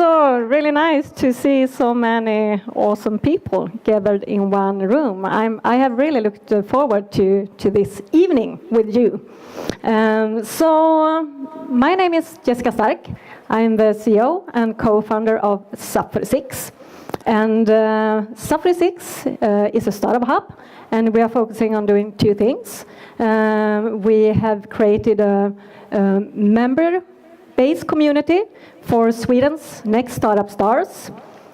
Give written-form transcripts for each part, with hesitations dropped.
So really nice to see so many awesome people gathered in one room. I have really looked forward to this evening with you. My name is Jessica Stark. I'm the CEO and co-founder of SUP46. And SUP46 is a startup hub, and we are focusing on doing two things. We have created a member-based community for Sweden's next startup stars,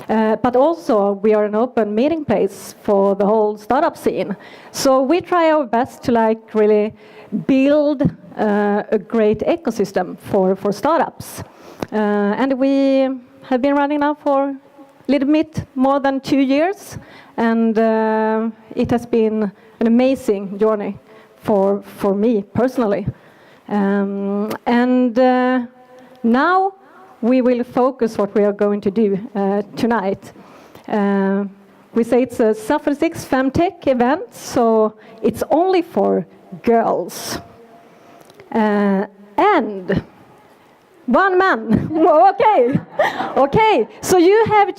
but also we are an open meeting place for the whole startup scene. So we try our best to really build a great ecosystem for startups. And we have been running now for a little bit more than 2 years, and it has been an amazing journey for me personally. Now we will focus what we are going to do tonight. We say it's a SUP46 FemTech event, so it's only for girls. And one man. Okay, okay. So you have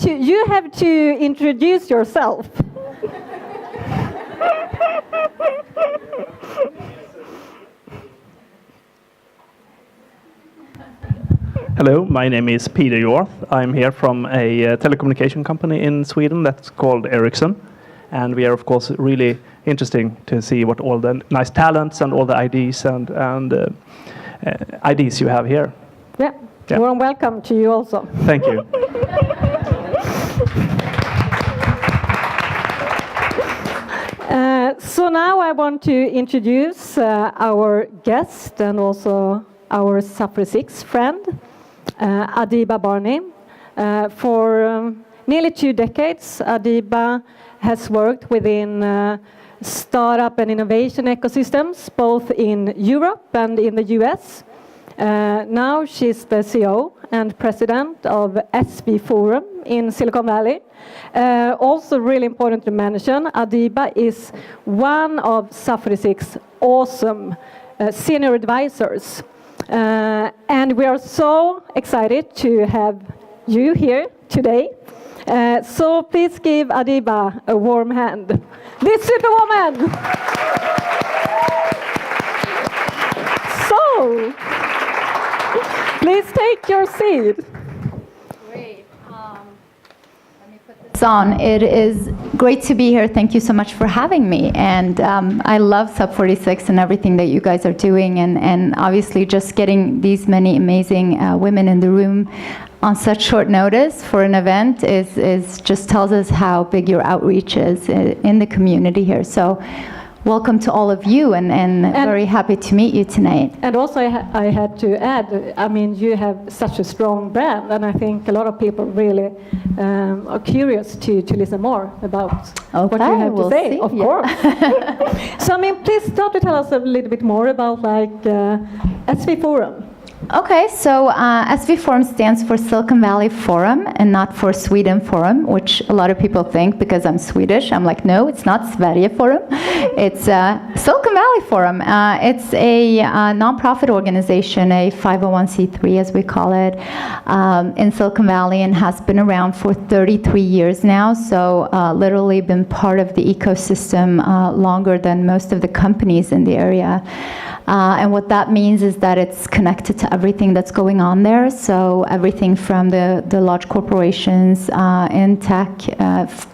to introduce yourself. Hello, my name is Peter Yorth. I'm here from a telecommunication company in Sweden that's called Ericsson. And we are, of course, really interesting to see what all the nice talents and all the ideas and ideas you have here. Yeah, warm welcome to you also. Thank you. So now I want to introduce our guest and also our SUP46 friend, Adiba Barney. For nearly 2 decades, Adiba has worked within startup and innovation ecosystems, both in Europe and in the US. Now she's the CEO and president of SV Forum in Silicon Valley. Also really important to mention, Adiba is one of SUP46's awesome senior advisors. And we are so excited to have you here today. So please give Adiba a warm hand. This superwoman! So, please take your seat. Great. Let me put this on. It is great to be here. Thank you so much for having me. And I love SUP46 and everything that you guys are doing. And obviously just getting these many amazing women in the room on such short notice for an event is just tells us how big your outreach is in the community here. So welcome to all of you, and very happy to meet you tonight. And also I had to add, I mean, you have such a strong brand, and I think a lot of people really are curious to listen more about what you have to say, of course. So, I mean, please start to tell us a little bit more about SV Forum. Okay, so SV Forum stands for Silicon Valley Forum and not for Sweden Forum, which a lot of people think because I'm Swedish. I'm like, no, it's not Sverige Forum. It's Silicon Valley Forum. It's a nonprofit organization, a 501c3 as we call it, in Silicon Valley, and has been around for 33 years now. So literally been part of the ecosystem longer than most of the companies in the area. And what that means is that it's connected to everything that's going on there. So everything from the large corporations in tech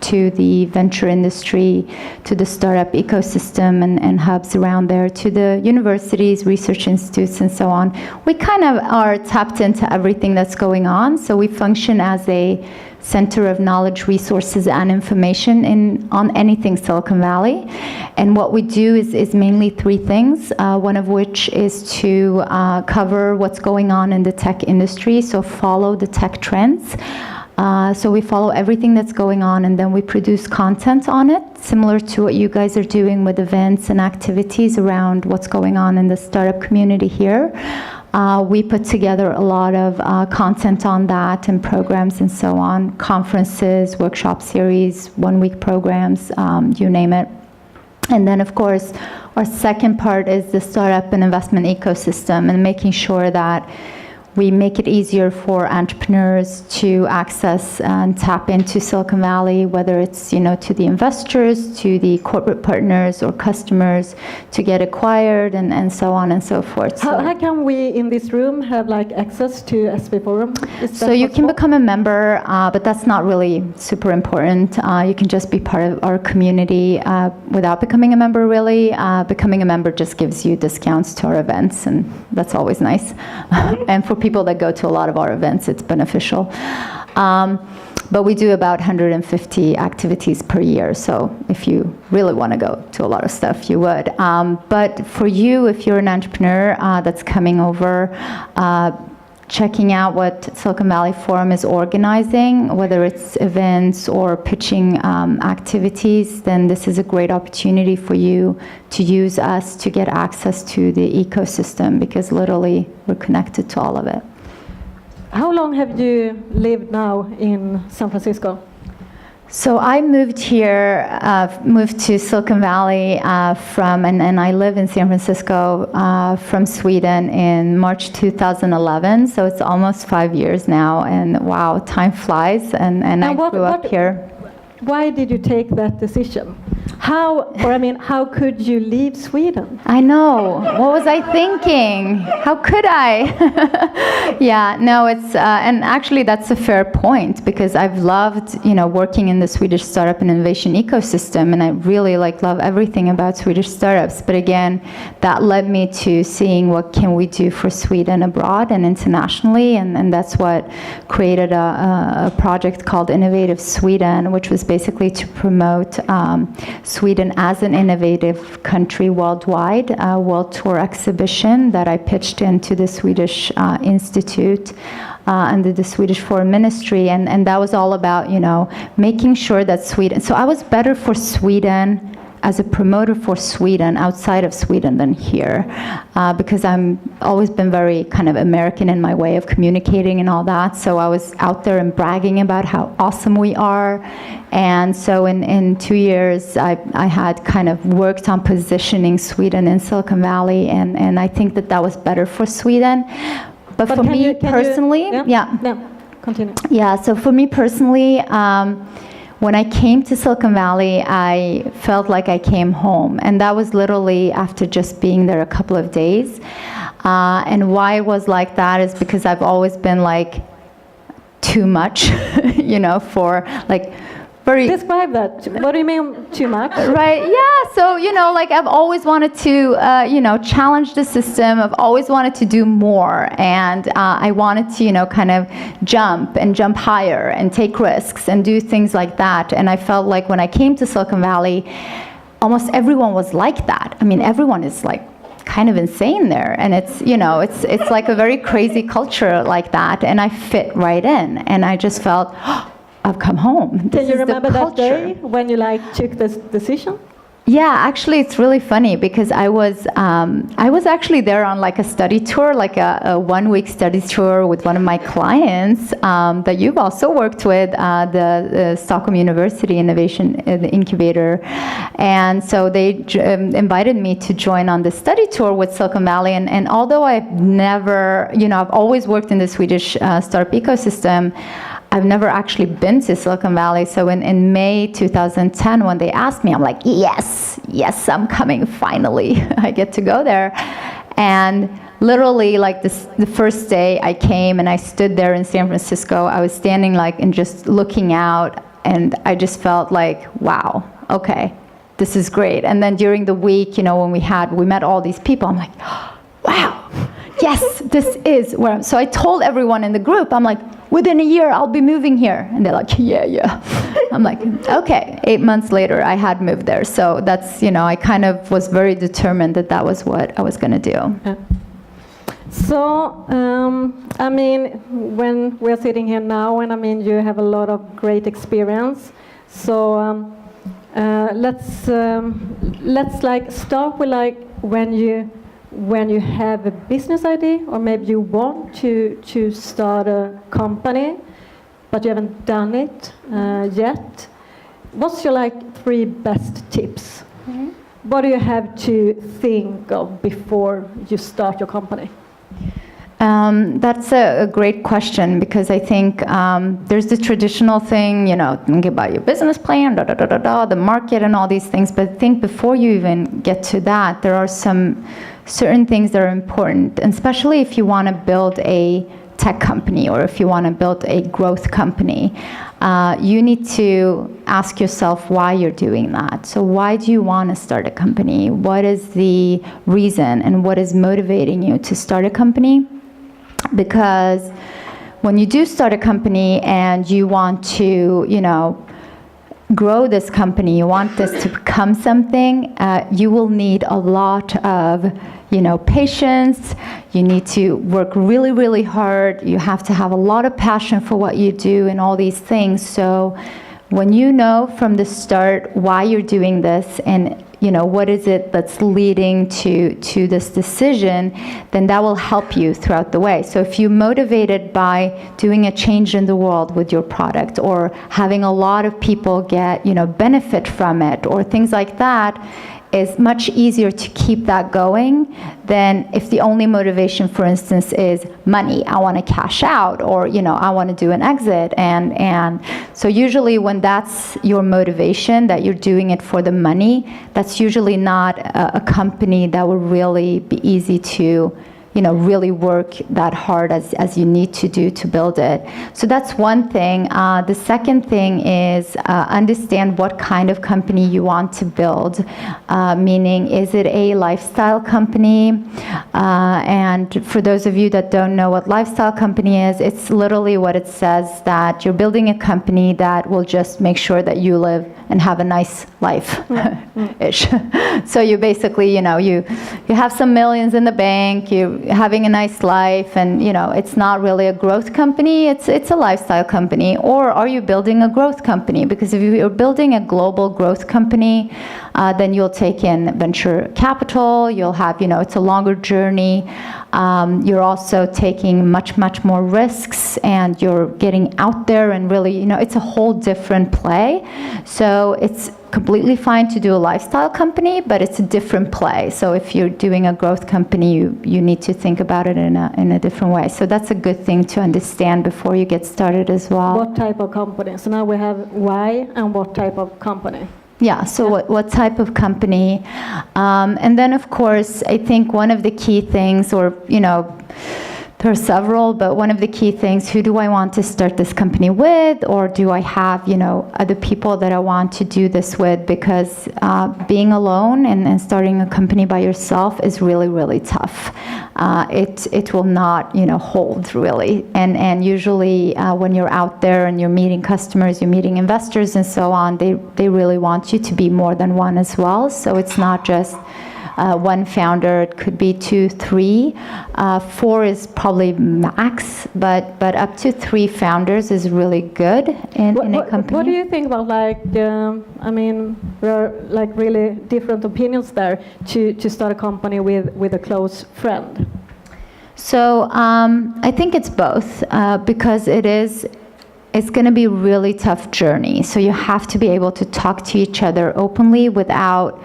to the venture industry, to the startup ecosystem and hubs around there, to the universities, research institutes, and so on. We kind of are tapped into everything that's going on. So we function as a center of knowledge, resources, and information on anything Silicon Valley. And what we do is mainly 3 things, one of which is to cover what's going on in the tech industry, so follow the tech trends. So we follow everything that's going on, and then we produce content on it, similar to what you guys are doing with events and activities around what's going on in the startup community here. We put together a lot of content on that and programs and so on, conferences, workshop series, 1-week programs, you name it. And then, of course, our second part is the startup and investment ecosystem and making sure that we make it easier for entrepreneurs to access and tap into Silicon Valley, whether it's to the investors, to the corporate partners or customers, to get acquired and so on and so forth. How can we in this room have access to SV Forum? So you can become a member, but that's not really super important. You can just be part of our community without becoming a member, really. Becoming a member just gives you discounts to our events, and that's always nice. And for people that go to a lot of our events, it's beneficial. But we do about 150 activities per year, so if you really want to go to a lot of stuff, you would. But for you, if you're an entrepreneur that's coming over, checking out what Silicon Valley Forum is organizing, whether it's events or pitching activities, then this is a great opportunity for you to use us to get access to the ecosystem, because literally we're connected to all of it. How long have you lived now in San Francisco? So I moved here, moved to Silicon Valley and I live in San Francisco from Sweden in March 2011. So it's almost 5 years now, and wow, time flies. And I grew up here. Why did you take that decision? How could you leave Sweden? I know. What was I thinking? How could I? Yeah, no, it's, and actually that's a fair point, because I've loved, working in the Swedish startup and innovation ecosystem, and I really love everything about Swedish startups. But again, that led me to seeing what can we do for Sweden abroad and internationally, and that's what created a project called Innovative Sweden, which was basically to promote Sweden as an innovative country worldwide, a world tour exhibition that I pitched into the Swedish Institute under the Swedish Foreign Ministry, and that was all about, making sure that Sweden, so I was better for Sweden as a promoter for Sweden outside of Sweden than here, because I'm always been very kind of American in my way of communicating and all that. So I was out there and bragging about how awesome we are. And so in 2 years, I had kind of worked on positioning Sweden in Silicon Valley, and I think that was better for Sweden. But for me personally, continue. Yeah, so for me personally, when I came to Silicon Valley, I felt like I came home. And that was literally after just being there a couple of days. And why it was like that is because I've always been too much, for very... Describe that. What do you mean too much? Right, yeah. So, I've always wanted to, challenge the system. I've always wanted to do more. And I wanted to, kind of jump higher and take risks and do things like that. And I felt like when I came to Silicon Valley, almost everyone was like that. I mean, everyone is kind of insane there. And it's, it's like a very crazy culture like that. And I fit right in. And I just felt... I've come home. Can you remember that day when you took this decision? Yeah, actually, it's really funny because I was actually there on a study tour, a 1 week study tour with one of my clients that you've also worked with, the Stockholm University Innovation Incubator, and so they invited me to join on the study tour with Silicon Valley. And although I've never, I've always worked in the Swedish startup ecosystem, I've never actually been to Silicon Valley. So in May 2010, when they asked me, I'm like, yes, I'm coming, finally. I get to go there. And literally, the first day I came and I stood there in San Francisco, I was standing and just looking out, and I just felt wow, okay, this is great. And then during the week, when we met all these people, I'm like, wow, yes, this is where so I told everyone in the group, I'm like, within a year, I'll be moving here. And they're like, yeah. I'm like, okay. 8 months later, I had moved there. So that's, I kind of was very determined that was what I was going to do. Yeah. So, when we're sitting here now, and you have a lot of great experience. So, let's start with when you have a business idea, or maybe you want to start a company, but you haven't done it yet. What's your 3 best tips? Mm-hmm. What do you have to think of before you start your company? That's a great question, because I think there's the traditional thing, think about your business plan, the market and all these things. But I think before you even get to that, there are some certain things that are important, and especially if you want to build a tech company or if you want to build a growth company, you need to ask yourself why you're doing that. So why do you want to start a company? What is the reason and what is motivating you to start a company? Because when you do start a company and you want to, grow this company, you want this to become something, you will need a lot of, patience. You need to work really, really hard. You have to have a lot of passion for what you do and all these things. So when you know from the start why you're doing this and what is it that's leading to this decision, then that will help you throughout the way. So if you're motivated by doing a change in the world with your product, or having a lot of people get, benefit from it, or things like that, is much easier to keep that going than if the only motivation, for instance, is money. I want to cash out, or I want to do an exit, and so usually when that's your motivation, that you're doing it for the money, that's usually not a company that will really be easy to really work that hard as you need to do to build it. So that's one thing. The second thing is understand what kind of company you want to build, meaning is it a lifestyle company? And for those of you that don't know what lifestyle company is, it's literally what it says, that you're building a company that will just make sure that you live and have a nice life ish. So you basically, you have some millions in the bank, you're having a nice life, and it's not really a growth company, it's a lifestyle company. Or are you building a growth company? Because if you're building a global growth company, then you'll take in venture capital, you'll have, it's a longer journey. You're also taking much more risks, and you're getting out there and really, it's a whole different play. So it's completely fine to do a lifestyle company, but it's a different play. So if you're doing a growth company, you need to think about it in a different way. So that's a good thing to understand before you get started as well. What type of company? So now we have why and what type of company. Yeah, so what type of company? And then, of course, I think one of the key things, or, there are several, but one of the key things, who do I want to start this company with? Or do I have, other people that I want to do this with? Because being alone and starting a company by yourself is really, really tough. It will not, hold really. And usually when you're out there and you're meeting customers, you're meeting investors and so on, they really want you to be more than one as well. So it's not just one founder, it could be 2, 3. 4 is probably max, but up to 3 founders is really good in a company. What do you think about, there are really different opinions there to start a company with a close friend? So I think it's both, because it's going to be a really tough journey. So you have to be able to talk to each other openly without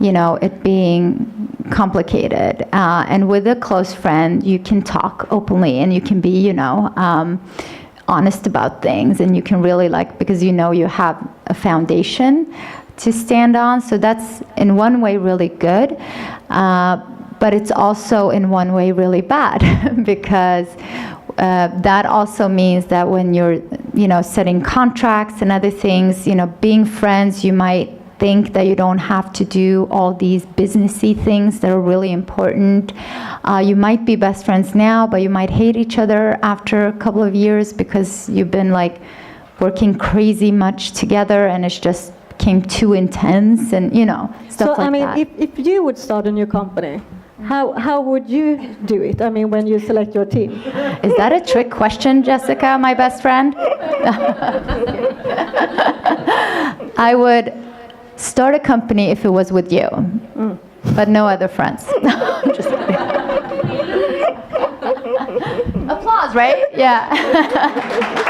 it being complicated. And with a close friend, you can talk openly and you can be, honest about things, and you can really because you have a foundation to stand on. So that's in one way really good. But it's also in one way really bad because that also means that when you're, setting contracts and other things, being friends, you might think that you don't have to do all these businessy things that are really important. You might be best friends now, but you might hate each other after a couple of years because you've been working crazy much together, and it's just became too intense, and stuff like that. If you would start a new company, how would you do it? When you select your team. Is that a trick question, Jessica, my best friend? I would start a company if it was with you, but no other friends. Just kidding. Applause, right? Yeah.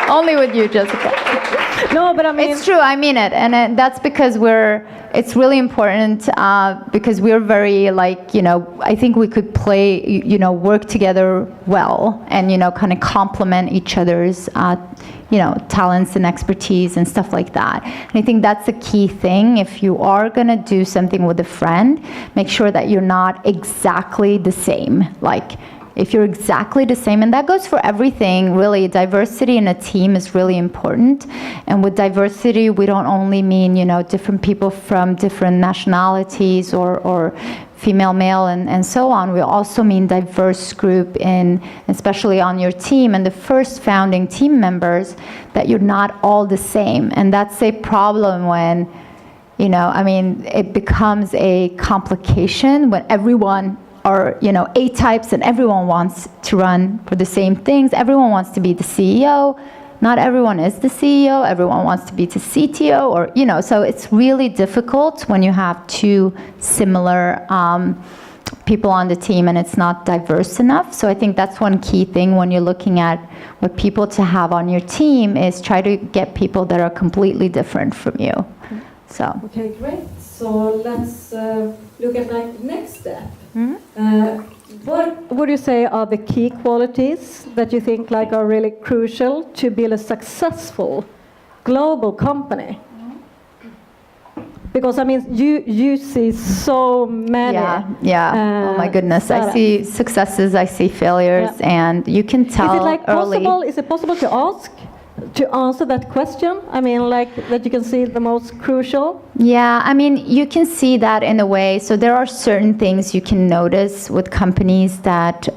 Only with you, Jessica. No, but I mean, it's true. I mean it, and that's because it's really important because we're very like, I think we could work together well and kind of complement each other's talents and expertise and stuff like that. And I think that's a key thing. If you are going to do something with a friend, make sure that you're not exactly the same. Like, if you're exactly the same, and that goes for everything, really, diversity in a team is really important. And with diversity, we don't only mean, different people from different nationalities or female, male, and so on. We also mean diverse group especially on your team, and the first founding team members, that you're not all the same. And that's a problem when, it becomes a complication when everyone are, A types and everyone wants to run for the same things. Everyone wants to be the CEO. Not everyone is the CEO. Everyone wants to be the CTO or, so it's really difficult when you have two similar people on the team and it's not diverse enough. So I think that's one key thing when you're looking at what people to have on your team is try to get people that are completely different from you. So. Okay, great. So let's look at next step. What would you say are the key qualities that you think are really crucial to build a successful global company? Because you see so many. Yeah. Oh my goodness! I see successes, I see failures, and you can tell early. Is it possible to answer that question? That you can see the most crucial? Yeah, you can see that in a way. So there are certain things you can notice with companies that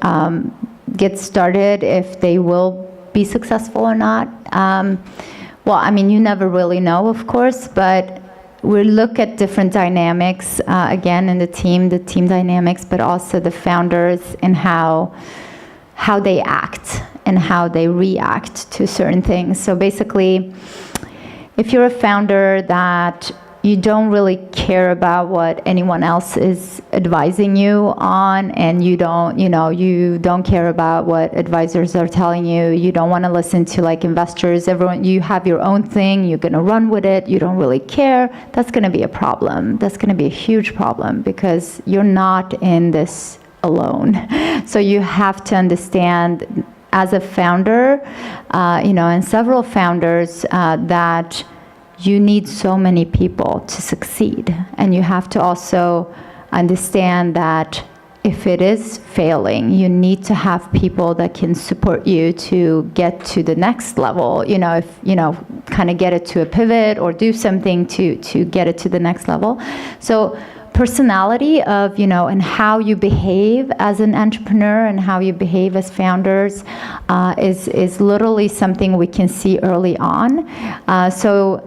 get started if they will be successful or not. You never really know, of course, but we look at different dynamics, again, in the team dynamics, but also the founders and how they act and how they react to certain things. So basically, if you're a founder that you don't really care about what anyone else is advising you on, and you don't care about what advisors are telling you, you don't want to listen to investors, everyone, you have your own thing, you're going to run with it, you don't really care, that's going to be a problem. That's going to be a huge problem because you're not in this alone. So you have to understand as a founder, and several founders, that you need so many people to succeed. And you have to also understand that if it is failing, you need to have people that can support you to get to the next level, kind of get it to a pivot or do something to get it to the next level. So personality of, and how you behave as an entrepreneur and how you behave as founders is literally something we can see early on. So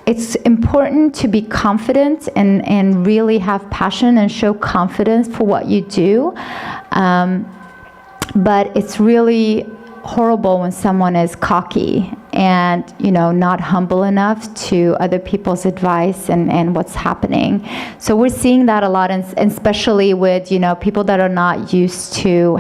it's important to be confident and really have passion and show confidence for what you do. But it's really horrible when someone is cocky and not humble enough to other people's advice and what's happening. So we're seeing that a lot, and especially with people that are not used to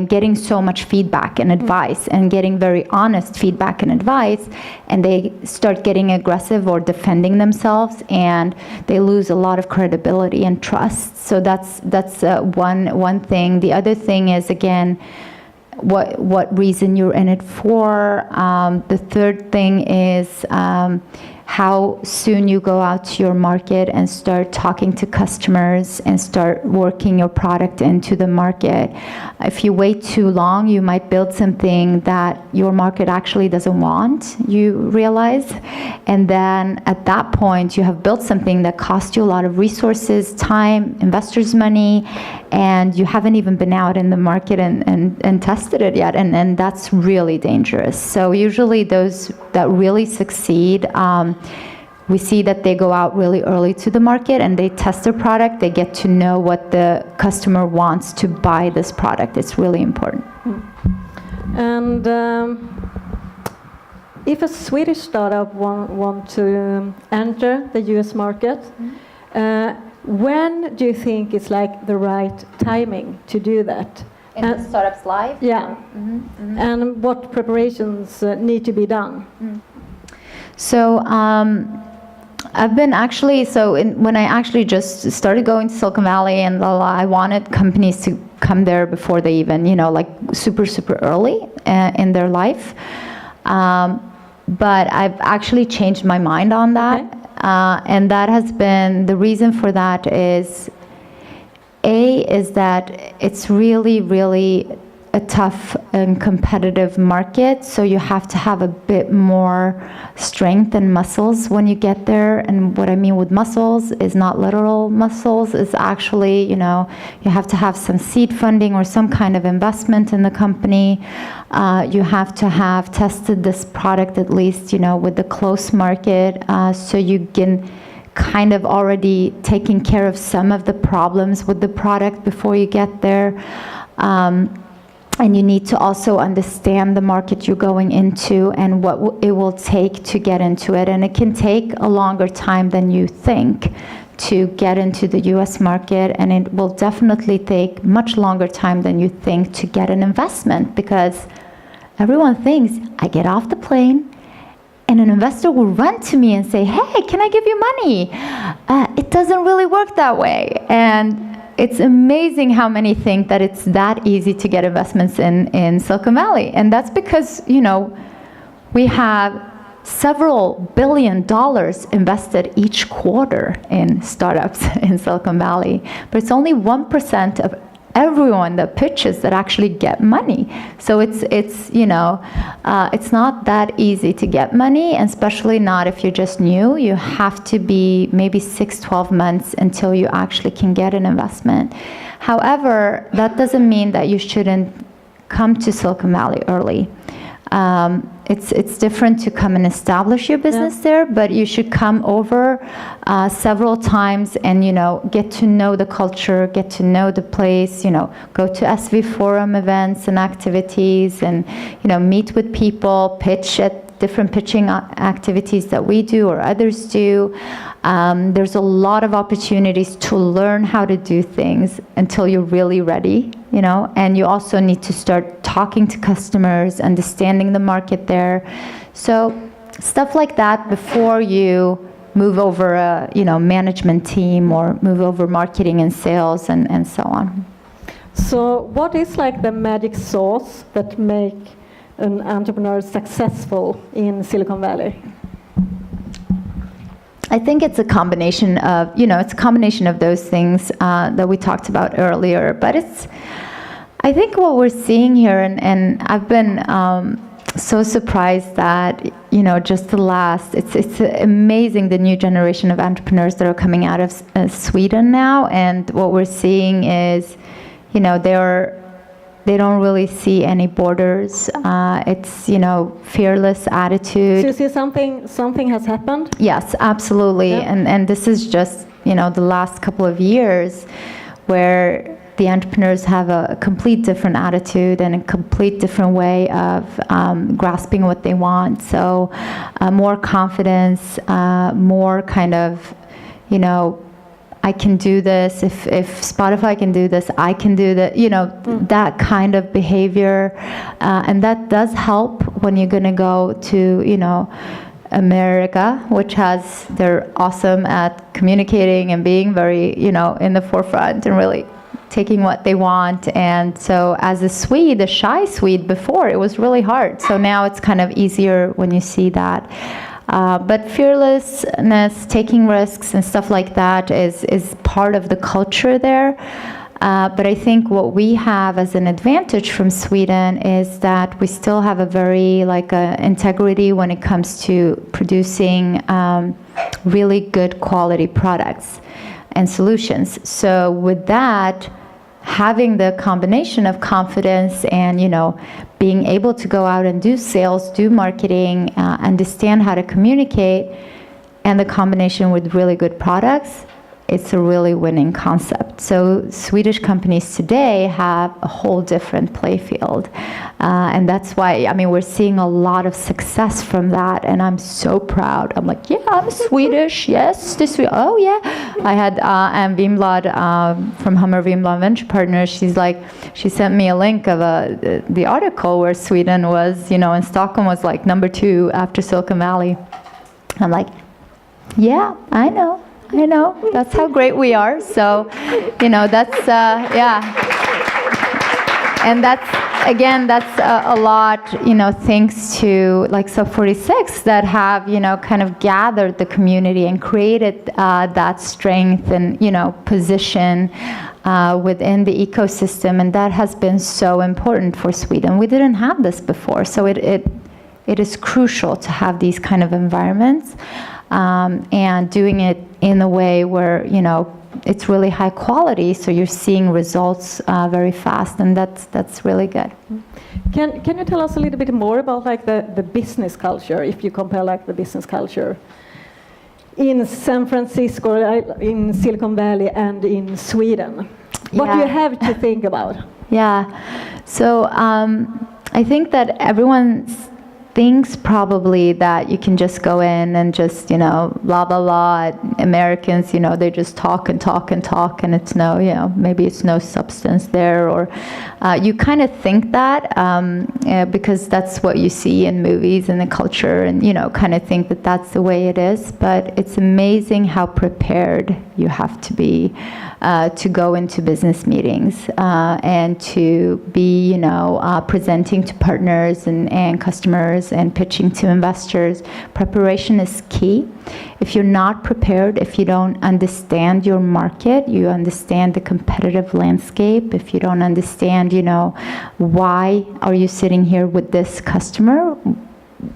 getting so much feedback and advice and getting very honest feedback and advice, and they start getting aggressive or defending themselves, and they lose a lot of credibility and trust. So that's one thing. The other thing is, again, what reason you're in it for. The third thing is how soon you go out to your market and start talking to customers and start working your product into the market. If you wait too long, you might build something that your market actually doesn't want, you realize. And then at that point, you have built something that costs you a lot of resources, time, investors' money, and you haven't even been out in the market and tested it yet. And that's really dangerous. So usually those that really succeed, we see that they go out really early to the market and they test their product. They get to know what the customer wants to buy this product. It's really important. And if a Swedish startup want to enter the US market, when do you think it's the right timing to do that? In the startup's life? Yeah. And what preparations need to be done? So I've been actually, when I actually just started going to Silicon Valley, and I wanted companies to come there before they even, like super, super early in their life. But I've actually changed my mind on that. Okay. And that has been, the reason for that is that it's really, really a tough and competitive market, so you have to have a bit more strength and muscles when you get there. And what I mean with muscles is not literal muscles, is actually, you have to have some seed funding or some kind of investment in the company. You have to have tested this product at least, with the close market, so you can kind of already taking care of some of the problems with the product before you get there. And you need to also understand the market you're going into and what it will take to get into it. And it can take a longer time than you think to get into the US market, and it will definitely take much longer time than you think to get an investment, because everyone thinks, I get off the plane and an investor will run to me and say, hey, can I give you money? It doesn't really work that way. And it's amazing how many think that it's that easy to get investments in Silicon Valley. And that's because, we have several $1 billion invested each quarter in startups in Silicon Valley. But it's only 1% of everyone that pitches that actually get money. So it's not that easy to get money, and especially not if you're just new. You have to be maybe 6-12 months until you actually can get an investment. However, that doesn't mean that you shouldn't come to Silicon Valley early. It's different to come and establish your business there, but you should come over several times and, get to know the culture, get to know the place, go to SV Forum events and activities, and, meet with people, pitch at different pitching activities that we do or others do. There's a lot of opportunities to learn how to do things until you're really ready, and you also need to start talking to customers, understanding the market there. So stuff like that before you move over a, management team or move over marketing and sales and so on. So what is like the magic sauce that make an entrepreneur successful in Silicon Valley? I think it's a combination of, it's a combination of those things that we talked about earlier. But I think what we're seeing here, and I've been so surprised that, just it's amazing the new generation of entrepreneurs that are coming out of Sweden now. And what we're seeing is, they don't really see any borders. It's, fearless attitude. So you see something has happened? Yes, absolutely. Yeah. And this is just, the last couple of years where the entrepreneurs have a complete different attitude and a complete different way of grasping what they want. So more confidence, more kind of, I can do this. If Spotify can do this, I can do that. That kind of behavior, and that does help when you're going to go to, America, which they're awesome at communicating and being very, in the forefront and really taking what they want. And so as a Swede, a shy Swede before, it was really hard. So now it's kind of easier when you see that. But fearlessness, taking risks and stuff like that is part of the culture there. But I think what we have as an advantage from Sweden is that we still have a very integrity when it comes to producing really good quality products and solutions. So with that, having the combination of confidence and, being able to go out and do sales, do marketing, understand how to communicate, and the combination with really good products, it's a really winning concept. So Swedish companies today have a whole different play field. And that's why, we're seeing a lot of success from that. And I'm so proud. I'm like, yeah, I'm Swedish. Yes, oh yeah. I had Anne Wimblad from Hammer Wimblad Venture Partners. She sent me a link of the article where Sweden was, and Stockholm was number 2 after Silicon Valley. I'm like, yeah, I know. That's how great we are. So, that's, yeah. And that's a lot, thanks to like SUP46 that have, kind of gathered the community and created that strength and, position within the ecosystem. And that has been so important for Sweden. We didn't have this before. So it is crucial to have these kind of environments and doing it in a way where, it's really high quality, so you're seeing results very fast, and that's really good. Can you tell us a little bit more about like the business culture, if you compare like the business culture in San Francisco, in Silicon Valley, and in Sweden? What do you have to think about? Yeah, so I think that everyone thinks probably that you can just go in and just, blah, blah, blah. Americans, they just talk and talk and talk, and it's maybe it's no substance there, or you kind of think that because that's what you see in movies and the culture, and, kind of think that that's the way it is. But it's amazing how prepared you have to be to go into business meetings and to be, presenting to partners and customers and pitching to investors. Preparation is key. If you're not prepared, if you don't understand your market, you understand the competitive landscape, if you don't understand, why are you sitting here with this customer,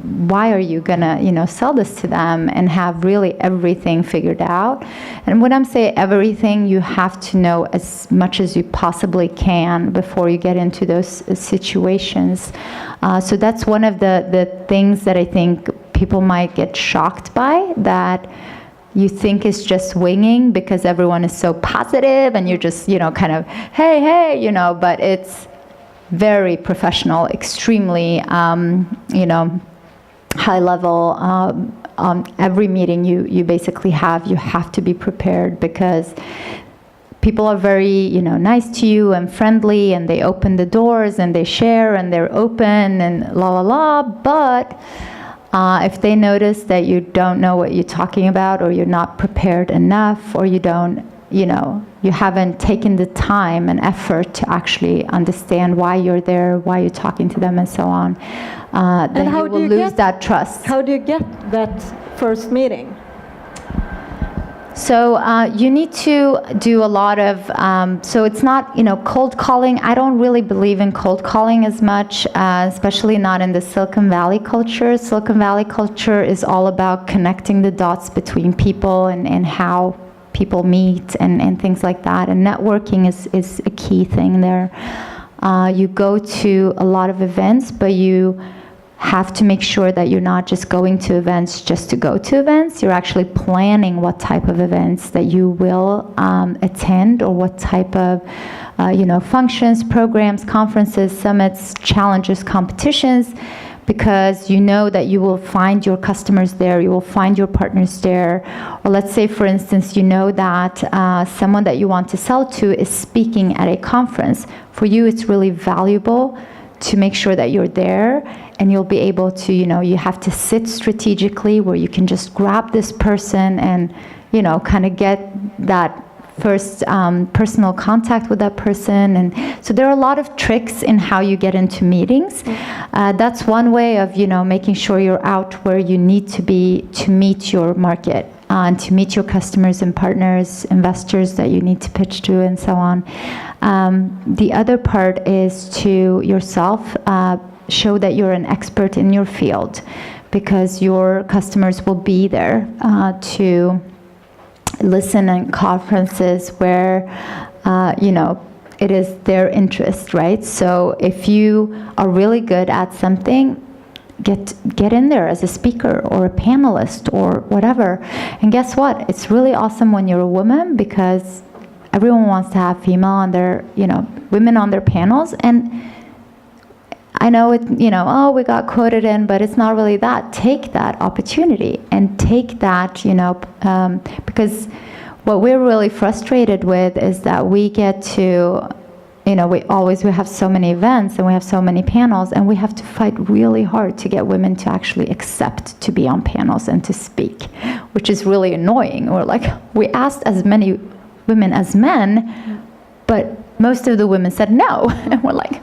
why are you gonna, sell this to them, and have really everything figured out. And when I'm saying everything, you have to know as much as you possibly can before you get into those situations. So that's one of the things that I think people might get shocked by, that you think is just winging because everyone is so positive and you're just, kind of, hey, but it's very professional, extremely, high level. Every meeting you basically you have to be prepared, because people are very, nice to you and friendly, and they open the doors and they share and they're open and la la la. But if they notice that you don't know what you're talking about, or you're not prepared enough, or you don't, you haven't taken the time and effort to actually understand why you're there, why you're talking to them, and so on, then you will lose that trust. How do you get that first meeting? So you need to do a lot of, so it's not, cold calling. I don't really believe in cold calling as much, especially not in the Silicon Valley culture. Silicon Valley culture is all about connecting the dots between people and how people meet and things like that. And networking is a key thing there. You go to a lot of events, but you have to make sure that you're not just going to events just to go to events. You're actually planning what type of events that you will attend, or what type of functions, programs, conferences, summits, challenges, competitions, because you know that you will find your customers there, you will find your partners there. Or let's say, for instance, you know that someone that you want to sell to is speaking at a conference. For you, it's really valuable to make sure that you're there, and you'll be able to, you have to sit strategically where you can just grab this person and, kind of get that first personal contact with that person. And so there are a lot of tricks in how you get into meetings. That's one way of, making sure you're out where you need to be to meet your market, and to meet your customers and partners, investors that you need to pitch to, and so on. The other part is to yourself show that you're an expert in your field, because your customers will be there to listen in conferences where, it is their interest, right? So if you are really good at something, get in there as a speaker or a panelist or whatever. And guess what? It's really awesome when you're a woman, because everyone wants to have women on their panels. And I know it, we got quoted in, but it's not really that. Take that opportunity and take that, because what we're really frustrated with is that we get to we have so many events and we have so many panels, and we have to fight really hard to get women to actually accept to be on panels and to speak, which is really annoying. We asked as many women as men, but most of the women said no. And we're like,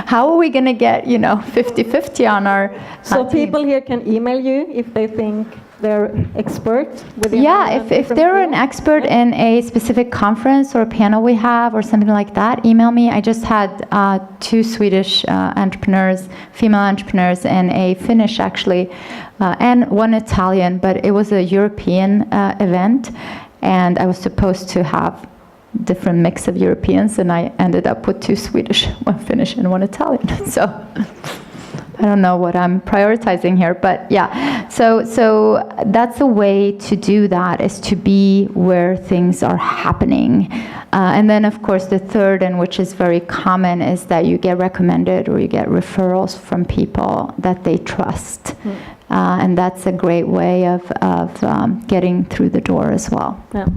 how are we going to get 50-50 on our So team? people here can email you if they think they're expert within if they're an expert in a specific conference or a panel we have or something like that, email me. I just had 2 Swedish entrepreneurs, female entrepreneurs, and a Finnish actually, and 1 Italian, but it was a European event, and I was supposed to have different mix of Europeans, and I ended up with 2 Swedish, 1 Finnish, and 1 Italian. So I don't know what I'm prioritizing here, but yeah. So that's a way to do that, is to be where things are happening. And then, of course, the third, and which is very common, is that you get recommended or you get referrals from people that they trust. And that's a great way of getting through the door as well. Yeah.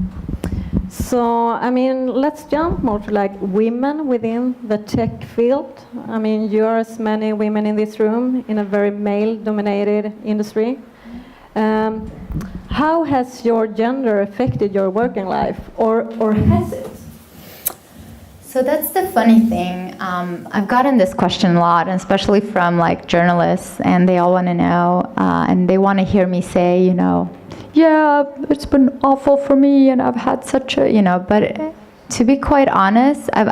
So, I mean, let's jump more to like women within the tech field. I mean, you are as many women in this room in a very male-dominated industry. How has your gender affected your working life, or has it? So that's the funny thing. I've gotten this question a lot, and especially from like journalists, and they all want to know, and they want to hear me say, yeah, it's been awful for me, and I've had such a, but to be quite honest, I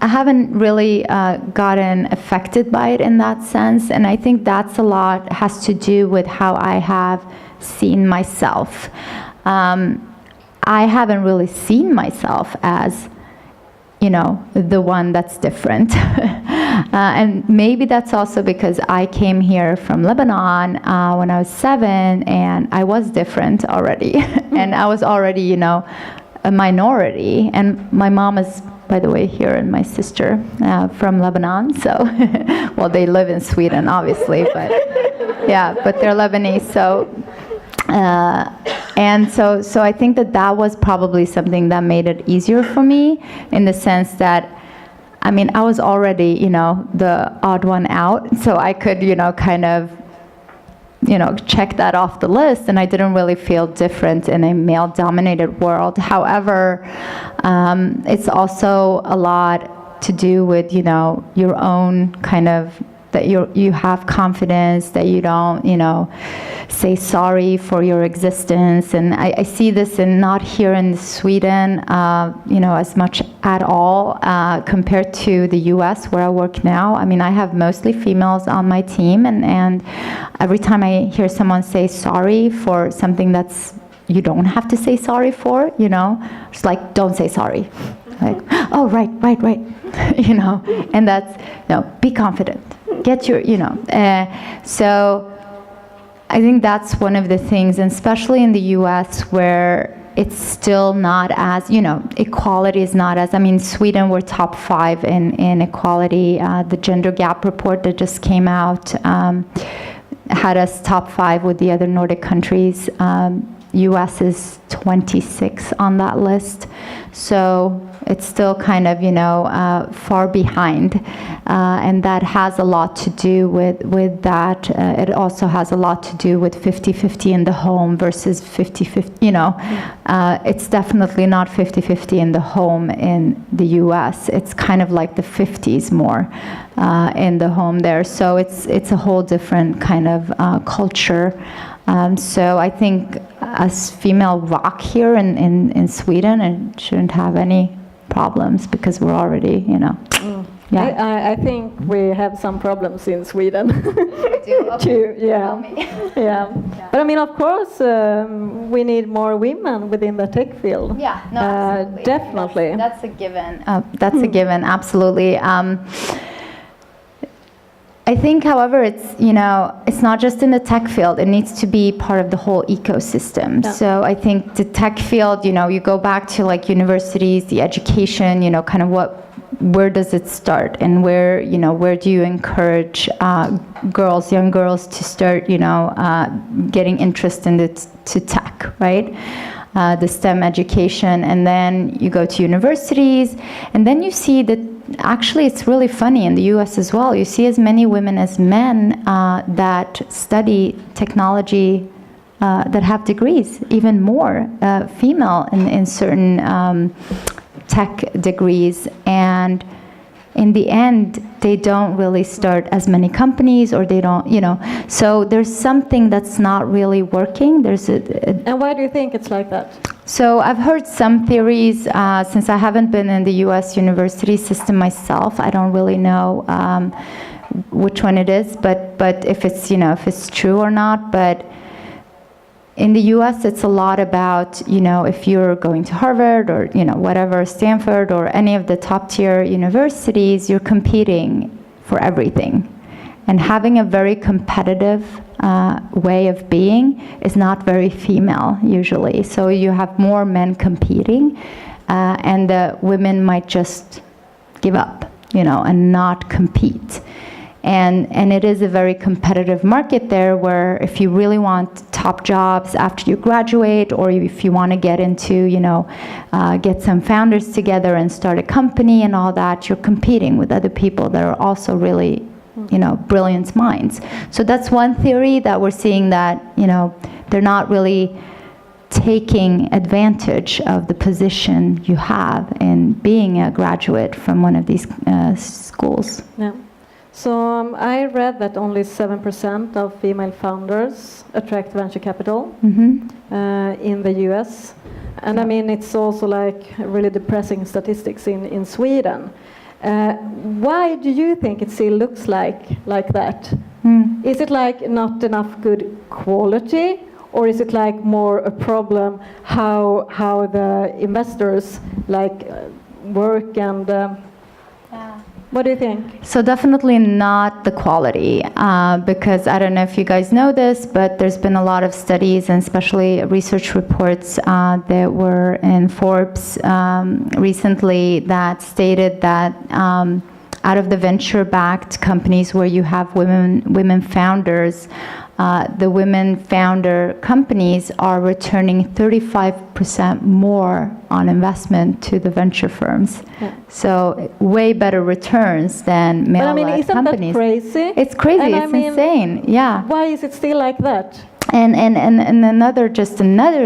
haven't really gotten affected by it in that sense, and I think that's a lot has to do with how I have seen myself. I haven't really seen myself as, the one that's different. And maybe that's also because I came here from Lebanon when I was 7, and I was different already. And I was already, a minority. And my mom is, by the way, here, and my sister from Lebanon. So, well, they live in Sweden, obviously, but yeah, but they're Lebanese. So, and so I think that was probably something that made it easier for me, in the sense that, I mean, I was already, the odd one out, so I could, kind of, check that off the list, and I didn't really feel different in a male-dominated world. However, it's also a lot to do with, your own kind of, that you have confidence, that you don't, say sorry for your existence. And I see this not here in Sweden, as much at all, compared to the US where I work now. I mean, I have mostly females on my team, and every time I hear someone say sorry for something that's you don't have to say sorry for, it's like, don't say sorry. Like, oh, right. And that's, be confident. Get your, so I think that's one of the things, and especially in the US, where it's still not as, equality is not as, I mean, Sweden, we're top 5 in equality. The gender gap report that just came out had us top 5 with the other Nordic countries. US is 26 on that list. So it's still kind of, far behind. And that has a lot to do with that. It also has a lot to do with 50-50 in the home versus 50-50, it's definitely not 50-50 in the home in the US. It's kind of like the 50s more in the home there. So it's a whole different kind of culture. So I think as female rock here in Sweden, it shouldn't have any problems, because we're already, Yeah. I think we have some problems in Sweden. Too, yeah. Yeah. But I mean, of course, we need more women within the tech field. Yeah, no, absolutely. Definitely. That's a given. That's a given, absolutely. I think, however, it's not just in the tech field. It needs to be part of the whole ecosystem. Yeah. So I think the tech field, you go back to like universities, the education, kind of where does it start, and where do you encourage young girls to start, getting interest in to tech, right? the STEM education, and then you go to universities, and then you see that actually it's really funny in the US as well. You see as many women as men that study technology, that have degrees, even more female in certain tech degrees, and in the end, they don't really start as many companies, or they don't, so there's something that's not really working. And why do you think it's like that? So I've heard some theories, since I haven't been in the US university system myself, I don't really know which one it is, but if it's, if it's true or not, but in the US, it's a lot about, if you're going to Harvard or, whatever, Stanford or any of the top tier universities, you're competing for everything. And having a very competitive way of being is not very female, usually. So you have more men competing, and the women might just give up, and not compete. And it is a very competitive market there, where if you really want top jobs after you graduate, or if you want to get into, get some founders together and start a company and all that, you're competing with other people that are also really, brilliant minds. So that's one theory that we're seeing, that, they're not really taking advantage of the position you have in being a graduate from one of these schools. Yeah. So I read that only 7% of female founders attract venture capital in the US. And I mean, it's also like really depressing statistics in Sweden. Why do you think it still looks like that? Is it like not enough good quality, or is it like more a problem how the investors like work and what do you think? So definitely not the quality, because I don't know if you guys know this, but there's been a lot of studies and especially research reports that were in Forbes recently that stated that out of the venture-backed companies where you have women founders, the women founder companies are returning 35% more on investment to the venture firms. Yeah. So way better returns than male-led companies. Isn't that crazy? It's crazy. It's insane. Yeah. Why is it still like that? And another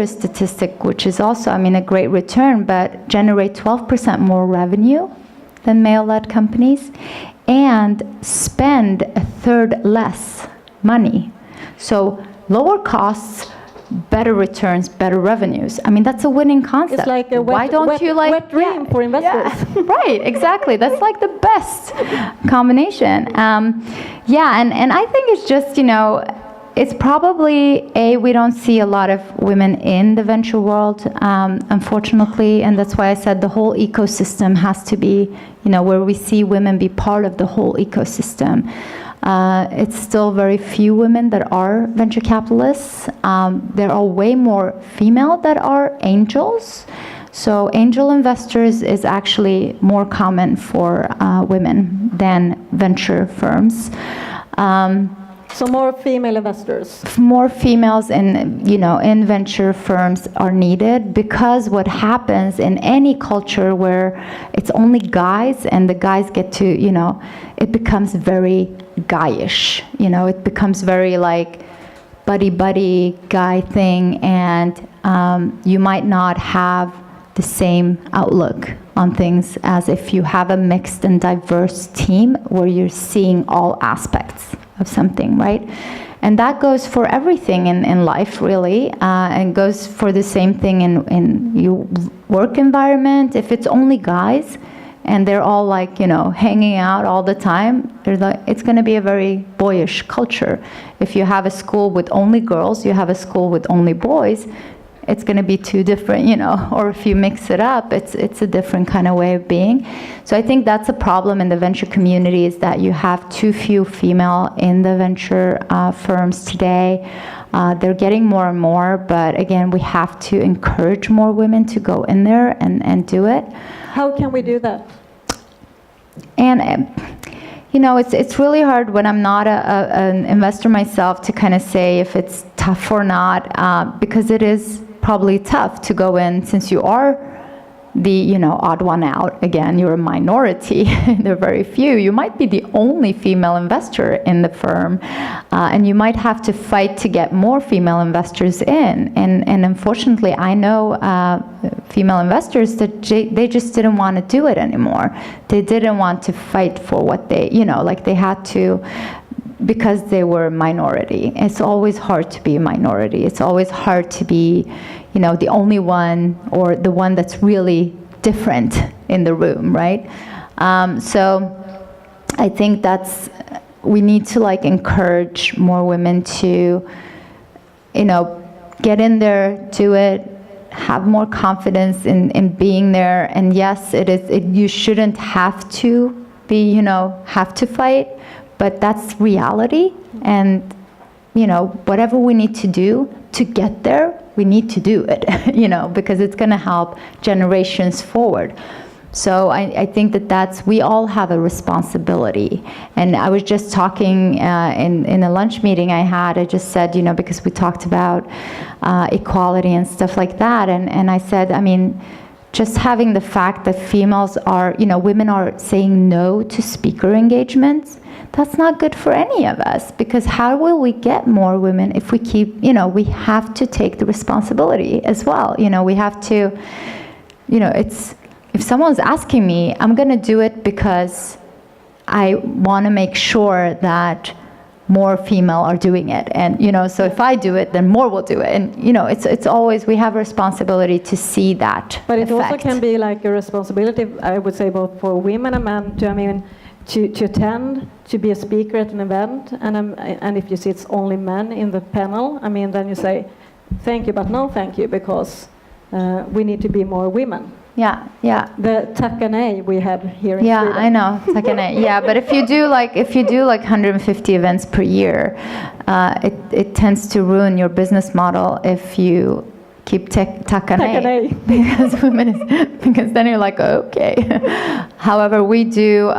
statistic, which is also, a great return, but generate 12% more revenue than male-led companies, and spend a third less money. So lower costs, better returns, better revenues. That's a winning concept. It's like a wet dream for investors. Yeah, right, exactly. That's like the best combination. And I think it's just, it's probably, we don't see a lot of women in the venture world, unfortunately, and that's why I said the whole ecosystem has to be, where we see women be part of the whole ecosystem. It's still very few women that are venture capitalists. There are way more female that are angels. So angel investors is actually more common for women than venture firms. So more female investors. More females in venture firms are needed, because what happens in any culture where it's only guys and the guys get to, it becomes very guyish. It becomes very like buddy guy thing, and you might not have the same outlook on things as if you have a mixed and diverse team where you're seeing all aspects of something, right? And that goes for everything in life, really, and goes for the same thing in your work environment. If it's only guys and they're all like, hanging out all the time, it's going to be a very boyish culture. If you have a school with only girls, you have a school with only boys, it's going to be two different, or if you mix it up, it's a different kind of way of being. So I think that's a problem in the venture community, is that you have too few female in the venture firms today. They're getting more and more, but again, we have to encourage more women to go in there and do it. How can we do that? And it's really hard when I'm not an investor myself to kind of say if it's tough or not, because it is probably tough to go in, since you are the odd one out. Again, you're a minority. There are very few. You might be the only female investor in the firm, and you might have to fight to get more female investors in. And unfortunately, I know female investors that they just didn't want to do it anymore. They didn't want to fight for what they they had to, because they were a minority. It's always hard to be a minority. It's always hard to be the only one, or the one that's really different in the room, right? So I think we need to encourage more women to, get in there, do it, have more confidence in being there. And yes, you shouldn't have to be, have to fight, but that's reality. And, whatever we need to do to get there, we need to do it, because it's going to help generations forward. So I think we all have a responsibility. And I was just talking in a lunch meeting I had, I just said, because we talked about equality and stuff like that. And I said, just having the fact that females are, women are saying no to speaker engagements, that's not good for any of us, because how will we get more women if we keep, we have to take the responsibility as well. We have to, if someone's asking me, I'm going to do it because I want to make sure that more female are doing it. And, so if I do it, then more will do it. And, it's always, we have a responsibility to see that But it effect. also can be like a responsibility, I would say, both for women and men to attend, to be a speaker at an event. And if you see it's only men in the panel, then you say, thank you, but no thank you, because we need to be more women. Yeah. The takane we have here in Yeah, Sweden. I know. Takane. Yeah, but if you do like 150 events per year, it tends to ruin your business model if you keep takane. because then you're like, okay. However, we do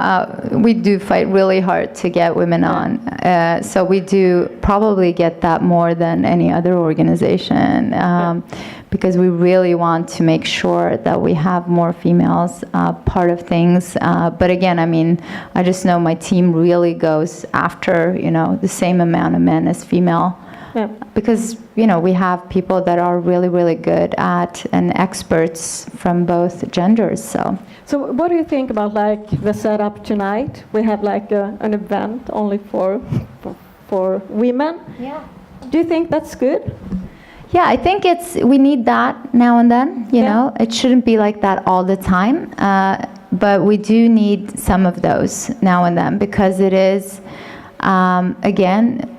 fight really hard to get women on. So we do probably get that more than any other organization. Because we really want to make sure that we have more females part of things. But again, I just know my team really goes after, the same amount of men as female. Yeah. Because, we have people that are really, really good at, and experts from both genders. So what do you think about the setup tonight? We have an event only for women. Yeah. Do you think that's good? Yeah, I think we need that now and then, you know. It shouldn't be like that all the time, but we do need some of those now and then, because it is, again,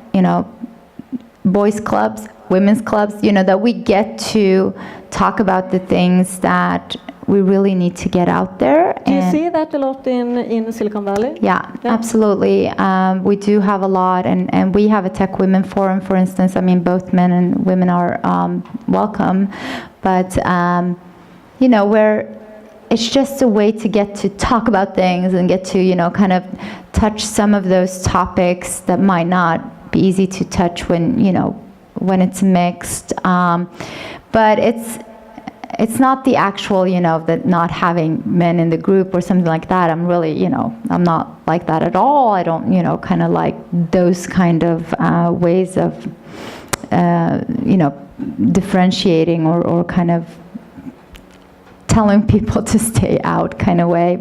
boys clubs, women's clubs, that we get to talk about the things that we really need to get out there. Do you see that a lot in Silicon Valley? Yeah, absolutely. We do have a lot, and we have a Tech Women Forum, for instance. Both men and women are welcome, but where it's just a way to get to talk about things and get to kind of touch some of those topics that might not be easy to touch when it's mixed. But it's not the actual, that not having men in the group or something like that. I'm really, I'm not like that at all. I don't, kind of like those kind of ways of, differentiating or kind of telling people to stay out kind of way.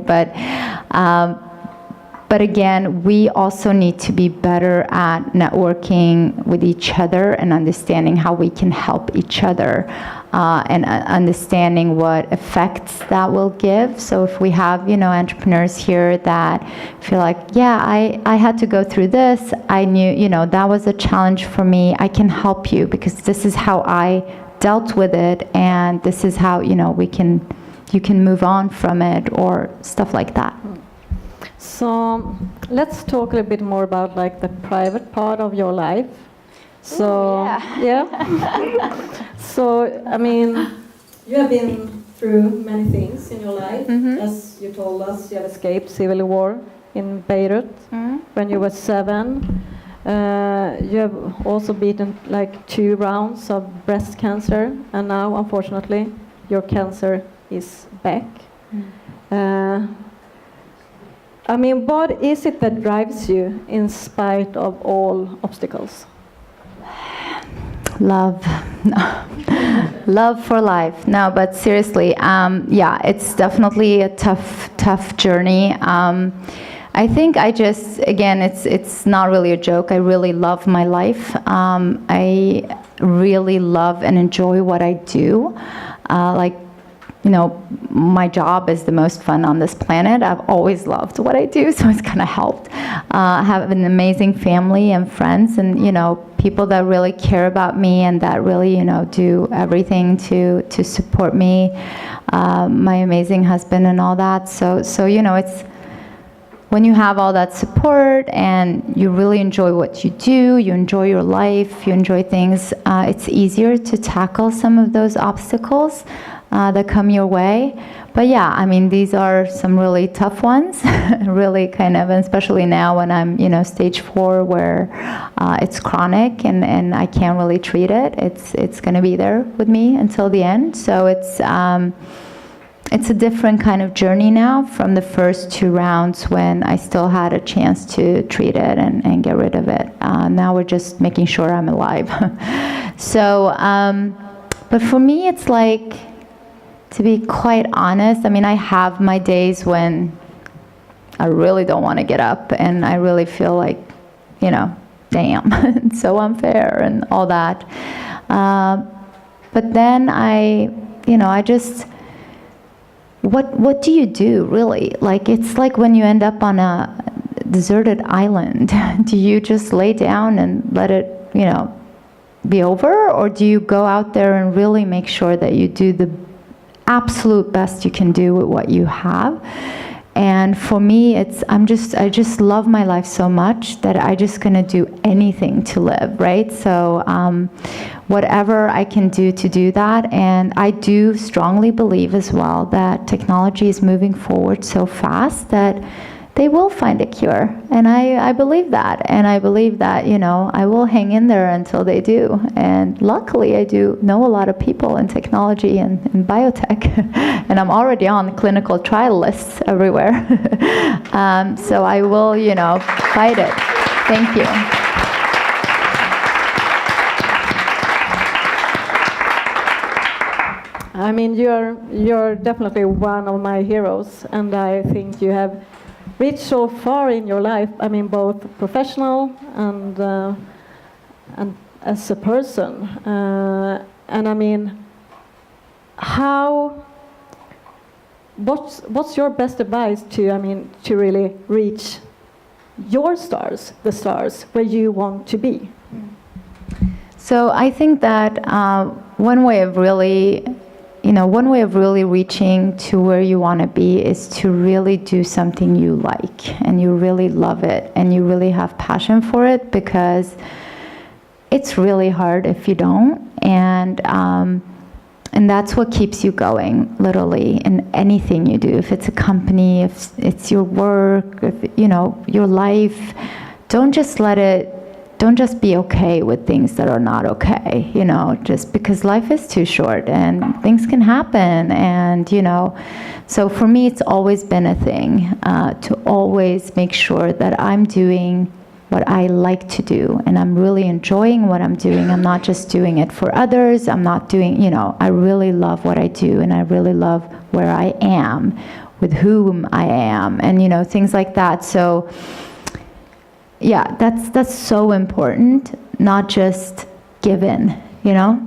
But again, we also need to be better at networking with each other and understanding how we can help each other, and understanding what effects that will give. So if we have, entrepreneurs here that feel like, yeah, I had to go through this. I knew, that was a challenge for me. I can help you because this is how I dealt with it, and this is how, you can move on from it, or stuff like that. So let's talk a little bit more about the private part of your life. So So you have been through many things in your life. As you told us, you have escaped civil war in Beirut when you were 7. You have also beaten like 2 rounds of breast cancer, and now, unfortunately, your cancer is back. I mean, what is it that drives you in spite of all obstacles? Love. Love for life. No, but seriously, yeah, it's definitely a tough journey. I think again, it's not really a joke. I really love my life. I really love and enjoy what I do. Like, you know, my job is the most fun on this planet. I've always loved what I do, so it's kind of helped. I have an amazing family and friends, and, you know, people that really care about me and that really, you know, do everything to support me. My amazing husband and all that. So you know, it's when you have all that support and you really enjoy what you do, you enjoy your life, you enjoy things, it's easier to tackle some of those obstacles that come your way. But yeah, I mean, these are some really tough ones, really kind of, and especially now when I'm, you know, stage 4, where it's chronic and I can't really treat it. It's going to be there with me until the end. So it's a different kind of journey now from the first 2 rounds when I still had a chance to treat it and get rid of it. Now we're just making sure I'm alive. So, but for me, it's like, to be quite honest, I mean, I have my days when I really don't want to get up and I really feel like, you know, damn, it's so unfair and all that. But then I just, what do you do, really? Like, it's like when you end up on a deserted island. Do you just lay down and let it, you know, be over? Or do you go out there and really make sure that you do the absolute best you can do with what you have? And for me, I just love my life so much that I just gonna do anything to live, right? So whatever I can do to do that. And I do strongly believe as well that technology is moving forward so fast that they will find a cure. And I believe that. And I believe that, you know, I will hang in there until they do. And luckily, I do know a lot of people in technology and in biotech. And I'm already on clinical trial lists everywhere. So I will, you know, fight it. Thank you. I mean, you're definitely one of my heroes, and I think you have reached so far in your life. I mean, both professional and as a person. And I mean, what's your best advice to really reach your stars, the stars where you want to be? So I think that one way of really reaching to where you want to be is to really do something you like and you really love it and you really have passion for it, because it's really hard if you don't. And that's what keeps you going, literally, in anything you do. If it's a company, if it's your work, if, you know, your life, don't just be okay with things that are not okay, you know, just because life is too short and things can happen. And, you know, so for me, it's always been a thing to always make sure that I'm doing what I like to do and I'm really enjoying what I'm doing. I'm not just doing it for others. I'm not doing, you know, I really love what I do and I really love where I am, with whom I am, and, you know, things like that. So yeah, that's so important, not just given, you know?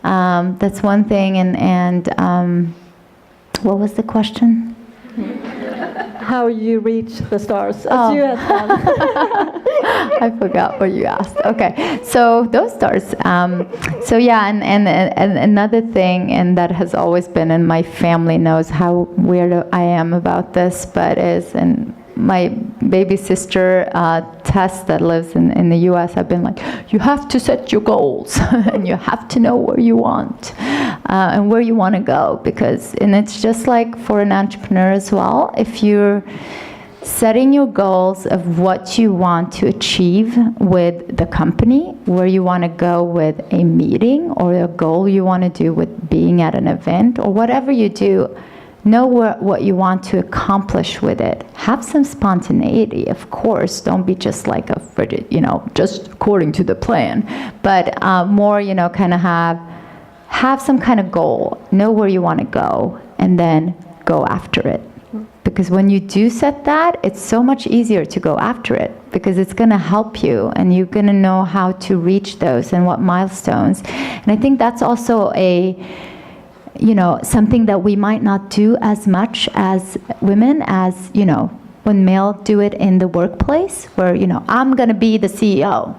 That's one thing. And what was the question? How you reach the stars, as you have done. I forgot what you asked. Okay, so those stars. So yeah, and another thing, and that has always been, and my family knows how weird I am about this, but and my baby sister, Tess, that lives in the US, I've been like, you have to set your goals and you have to know where you want and where you want to go, because, and it's just like for an entrepreneur as well, if you're setting your goals of what you want to achieve with the company, where you want to go with a meeting, or a goal you want to do with being at an event, or whatever you do, know what you want to accomplish with it. Have some spontaneity, of course. Don't be just like a frigid, just according to the plan. But more, kind of have some kind of goal. Know where you want to go, and then go after it. Because when you do set that, it's so much easier to go after it, because it's going to help you, and you're going to know how to reach those and what milestones. And I think that's also something that we might not do as much as women, as, when male do it in the workplace, where, I'm going to be the CEO,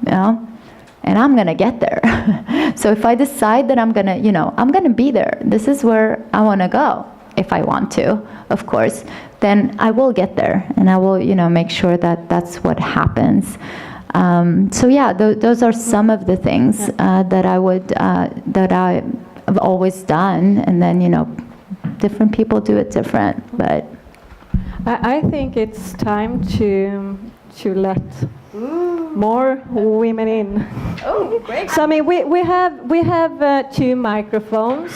and I'm going to get there. So if I decide that I'm going to be there, this is where I want to go. If I want to, of course, then I will get there, and I will, make sure that that's what happens. So yeah, those are some of the things that I've always done, and then different people do it different. But I think it's time to let more women in. Oh, great! So I mean, we have 2 microphones.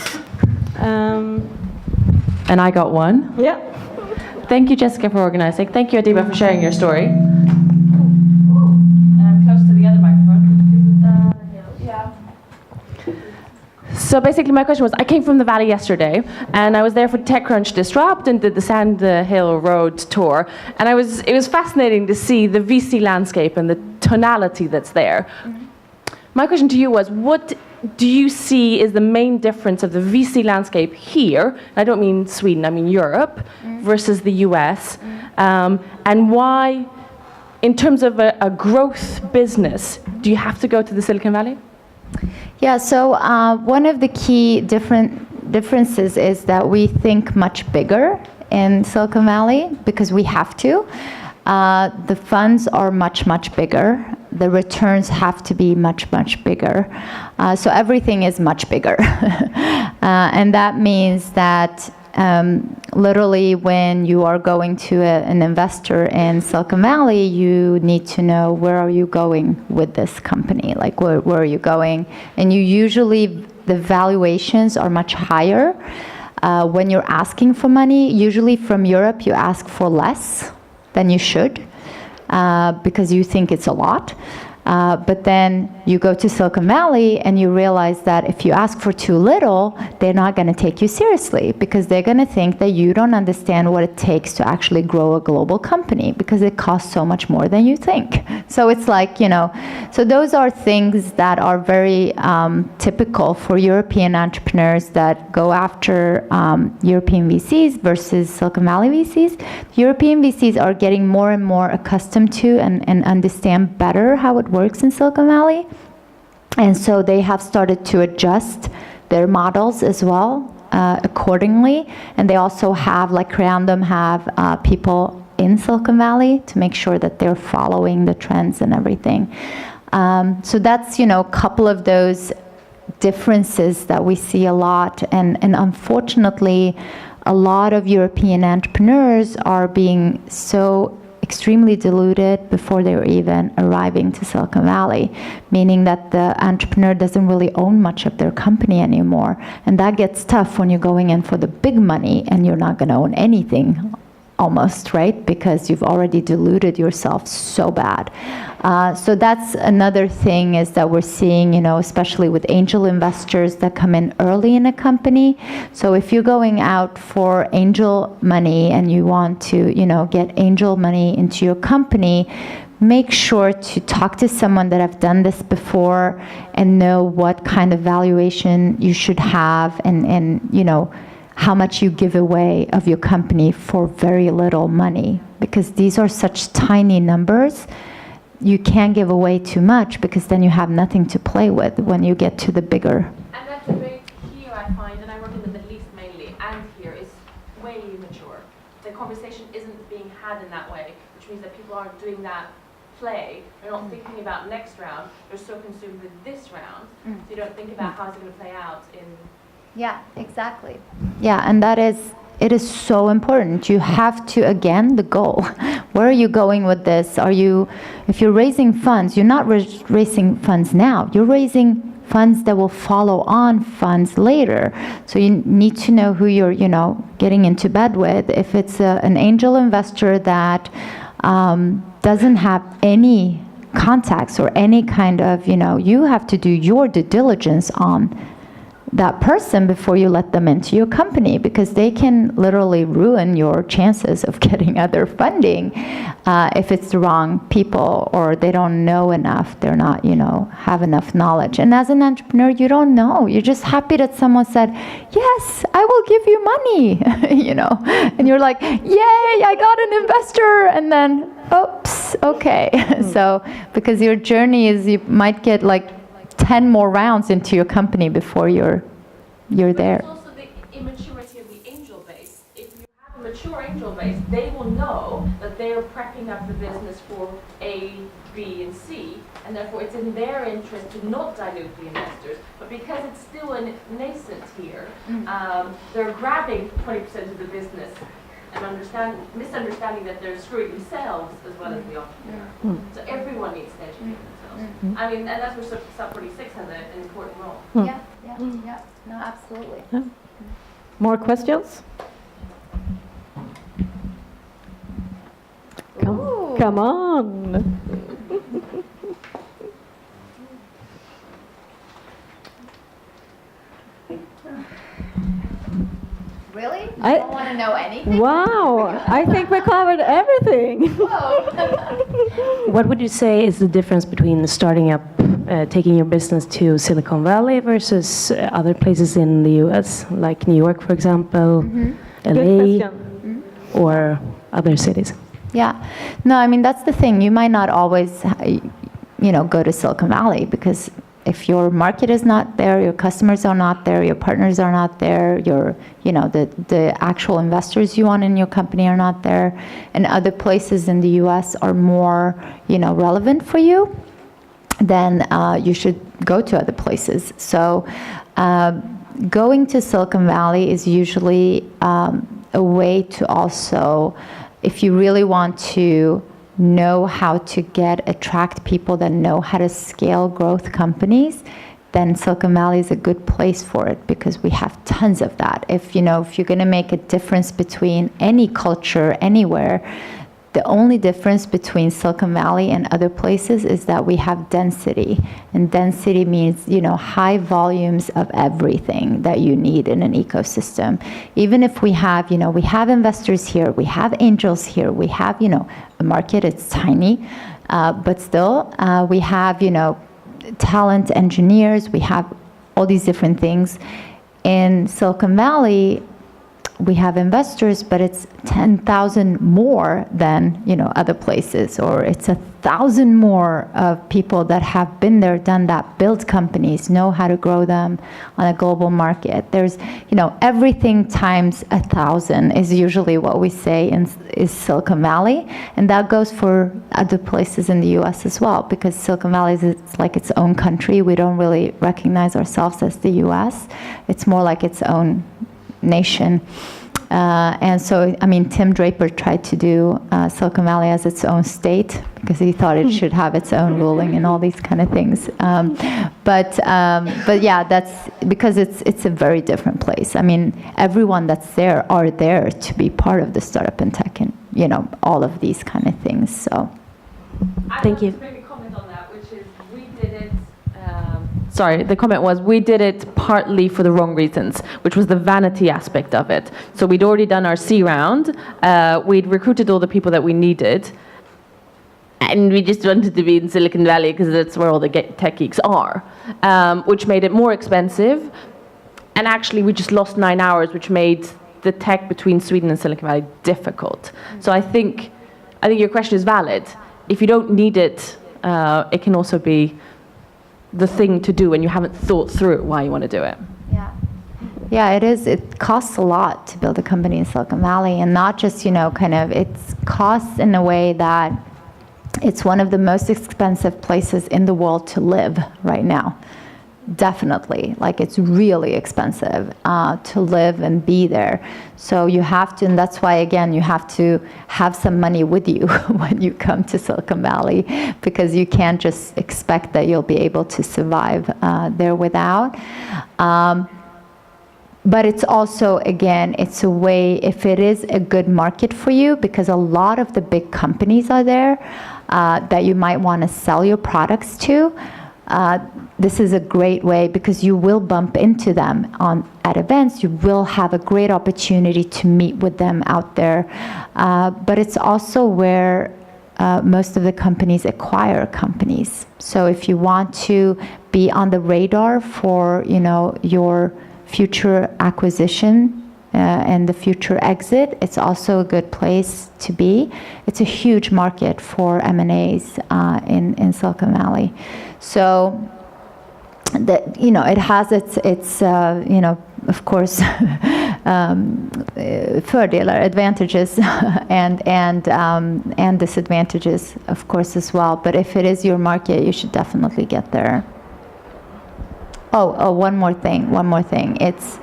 And I got one. Yeah. Thank you, Jessica, for organizing. Thank you, Adiba, for sharing your story. Close to the other microphone. So basically my question was, I came from the Valley yesterday, and I was there for TechCrunch Disrupt and did the Sand Hill Road tour. And it was fascinating to see the VC landscape and the tonality that's there. Mm-hmm. My question to you was, what do you see is the main difference of the VC landscape here, I don't mean Sweden, I mean Europe, versus the US, and why, in terms of a growth business, do you have to go to the Silicon Valley? Yeah, so one of the key differences is that we think much bigger in Silicon Valley, because we have to. The funds are much, much bigger. The returns have to be much, much bigger. So everything is much bigger. And that means that literally when you are going to an investor in Silicon Valley, you need to know, where are you going with this company? Like, where are you going? And the valuations are much higher. When you're asking for money, usually from Europe, you ask for less than you should, because you think it's a lot. But then you go to Silicon Valley and you realize that if you ask for too little, they're not going to take you seriously, because they're going to think that you don't understand what it takes to actually grow a global company, because it costs so much more than you think. So it's like, so those are things that are very typical for European entrepreneurs that go after European VCs versus Silicon Valley VCs. European VCs are getting more and more accustomed to and understand better how it works in Silicon Valley. And so they have started to adjust their models as well accordingly. And they also have, like Creandum, have people in Silicon Valley to make sure that they're following the trends and everything. So that's, a couple of those differences that we see a lot. And unfortunately, a lot of European entrepreneurs are being so extremely diluted before they're even arriving to Silicon Valley, meaning that the entrepreneur doesn't really own much of their company anymore. And that gets tough when you're going in for the big money and you're not going to own anything almost, right? Because you've already diluted yourself so bad. So that's another thing, is that we're seeing, especially with angel investors that come in early in a company. So if you're going out for angel money and you want to, get angel money into your company, make sure to talk to someone that have done this before and know what kind of valuation you should have, and how much you give away of your company for very little money, because these are such tiny numbers. You can't give away too much, because then you have nothing to play with when you get to the bigger. And that's a big here, I find, and I work in the Middle East mainly, and here is way mature. The conversation isn't being had in that way, which means that people aren't doing that play. They're not thinking about next round. They're so consumed with this round, so you don't think about how's it going to play out in. Yeah, exactly. Yeah, and that is it is so important. You have to, again, the goal. Where are you going with this? If you're raising funds, you're not raising funds now. You're raising funds that will follow on funds later. So you need to know who you're, getting into bed with. If it's an angel investor that doesn't have any contacts or any kind of, you have to do your due diligence on that person before you let them into your company, because they can literally ruin your chances of getting other funding if it's the wrong people, or they don't know enough, they're not, have enough knowledge. And as an entrepreneur, you don't know. You're just happy that someone said, yes, I will give you money, and you're like, yay, I got an investor. And then, oops, okay. So, because your journey is, you might get like 10 more rounds into your company before you're there. It's also the immaturity of the angel base. If you have a mature angel base, they will know that they're prepping up the business for A, B, and C, and therefore it's in their interest to not dilute the investors. But because it's still a nascent here, they're grabbing 20% of the business and misunderstanding that they're screwing themselves as well as the entrepreneur. So everyone needs to educate themselves. I mean, and that's where SUP46 has an important role. Yeah, no, absolutely. More questions? Come on. Really? I don't want to know anything? Wow, I think we covered everything. What would you say is the difference between starting up, taking your business to Silicon Valley versus other places in the US, like New York, for example, LA, or other cities? Yeah. No, I mean, that's the thing. You might not always, go to Silicon Valley, because if your market is not there, your customers are not there, your partners are not there, the actual investors you want in your company are not there, and other places in the US are more, relevant for you, then you should go to other places. So going to Silicon Valley is usually a way to also, if you really want to know how to attract people that know how to scale growth companies, then Silicon Valley is a good place for it, because we have tons of that. If you're going to make a difference between any culture anywhere, the only difference between Silicon Valley and other places is that we have density. And density means, high volumes of everything that you need in an ecosystem. Even if we have investors here, we have angels here, we have, a market, it's tiny, but still, we have, talent engineers, we have all these different things. In Silicon Valley, we have investors, but it's 10,000 more than, other places, or it's 1,000 more of people that have been there, done that, built companies, know how to grow them on a global market. There's, everything times 1,000 is usually what we say is Silicon Valley, and that goes for other places in the US as well, because Silicon Valley it's like its own country. We don't really recognize ourselves as the US. It's more like its own nation. And so, Tim Draper tried to do Silicon Valley as its own state, because he thought it should have its own ruling and all these kind of things. But yeah, that's because it's a very different place. Everyone that's there are there to be part of the startup and tech and, all of these kind of things. So, thank you. To make a comment on that, which is we did it. Sorry, the comment was we did it partly for the wrong reasons, which was the vanity aspect of it. So we'd already done our C round, we'd recruited all the people that we needed, and we just wanted to be in Silicon Valley because that's where all the tech geeks are, which made it more expensive. And actually, we just lost 9 hours, which made the tech between Sweden and Silicon Valley difficult. So I think your question is valid. If you don't need it, it can also be the thing to do when you haven't thought through why you want to do it. Yeah, it is. It costs a lot to build a company in Silicon Valley, and not just, it's costs in a way that it's one of the most expensive places in the world to live right now. definitely. Like, it's really expensive to live and be there. So you have to, and that's why, again, you have to have some money with you when you come to Silicon Valley, because you can't just expect that you'll be able to survive there without. But it's also, again, it's a way, if it is a good market for you, because a lot of the big companies are there that you might want to sell your products to. This is a great way, because you will bump into them at events. You will have a great opportunity to meet with them out there. But it's also where most of the companies acquire companies. So if you want to be on the radar for, your future acquisition and the future exit, it's also a good place to be. It's a huge market for M&As in Silicon Valley. So that, it has its of course, fördelar, advantages, and disadvantages, of course, as well. But if it is your market, you should definitely get there. Oh, one more thing. It's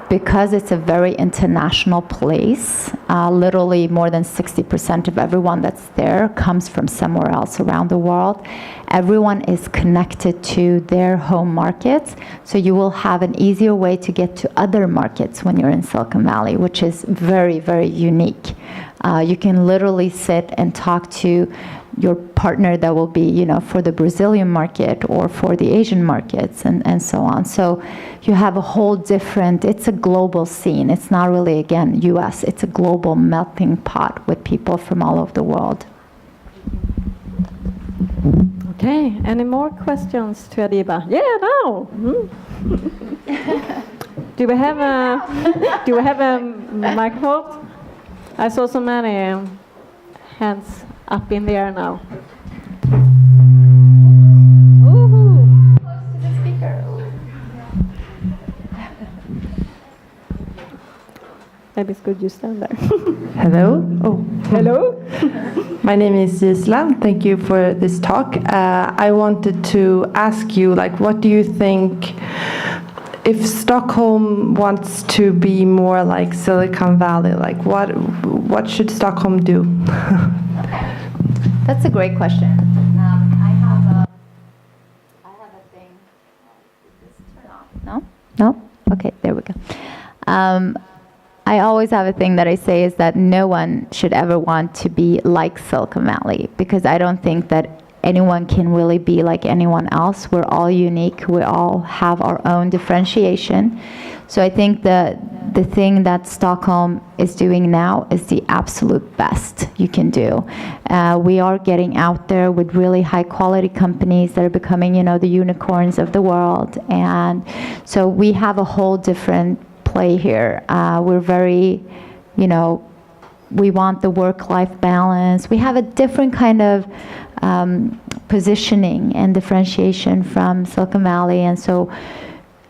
because it's a very international place. Literally more than 60% of everyone that's there comes from somewhere else around the world. Everyone is connected to their home markets, so you will have an easier way to get to other markets when you're in Silicon Valley, which is very, very unique. You can literally sit and talk to your partner that will be, for the Brazilian market or for the Asian markets and so on. So you have a whole different, it's a global scene. It's not really, again, US. It's a global melting pot with people from all over the world. Okay, any more questions to Adiba? Yeah, no. Do we have a microphone? I saw so many hands up in the air now. Ooh. Close to the speaker. Maybe it's good you stand there. Hello. Oh, Hello. my name is Gisela. Thank you for this talk. I wanted to ask you, what do you think, if Stockholm wants to be more like Silicon Valley, what should Stockholm do? That's a great question. I have a thing. Did this turn off? No? No? Okay, there we go. I always have a thing that I say is that no one should ever want to be like Silicon Valley, because I don't think that anyone can really be like anyone else. We're all unique. We all have our own differentiation. So I think the thing that Stockholm is doing now is the absolute best you can do. We are getting out there with really high quality companies that are becoming, the unicorns of the world. And so we have a whole different play here. We're very, we want the work-life balance. We have a different kind of positioning and differentiation from Silicon Valley. And so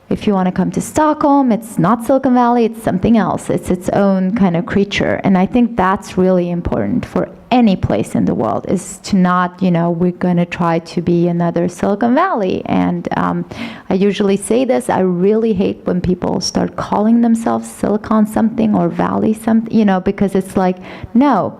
if you want to come to Stockholm, it's not Silicon Valley, it's something else. It's its own kind of creature. And I think that's really important for any place in the world, is to not, we're going to try to be another Silicon Valley. And I usually say this, I really hate when people start calling themselves Silicon something or Valley something, because it's like, no.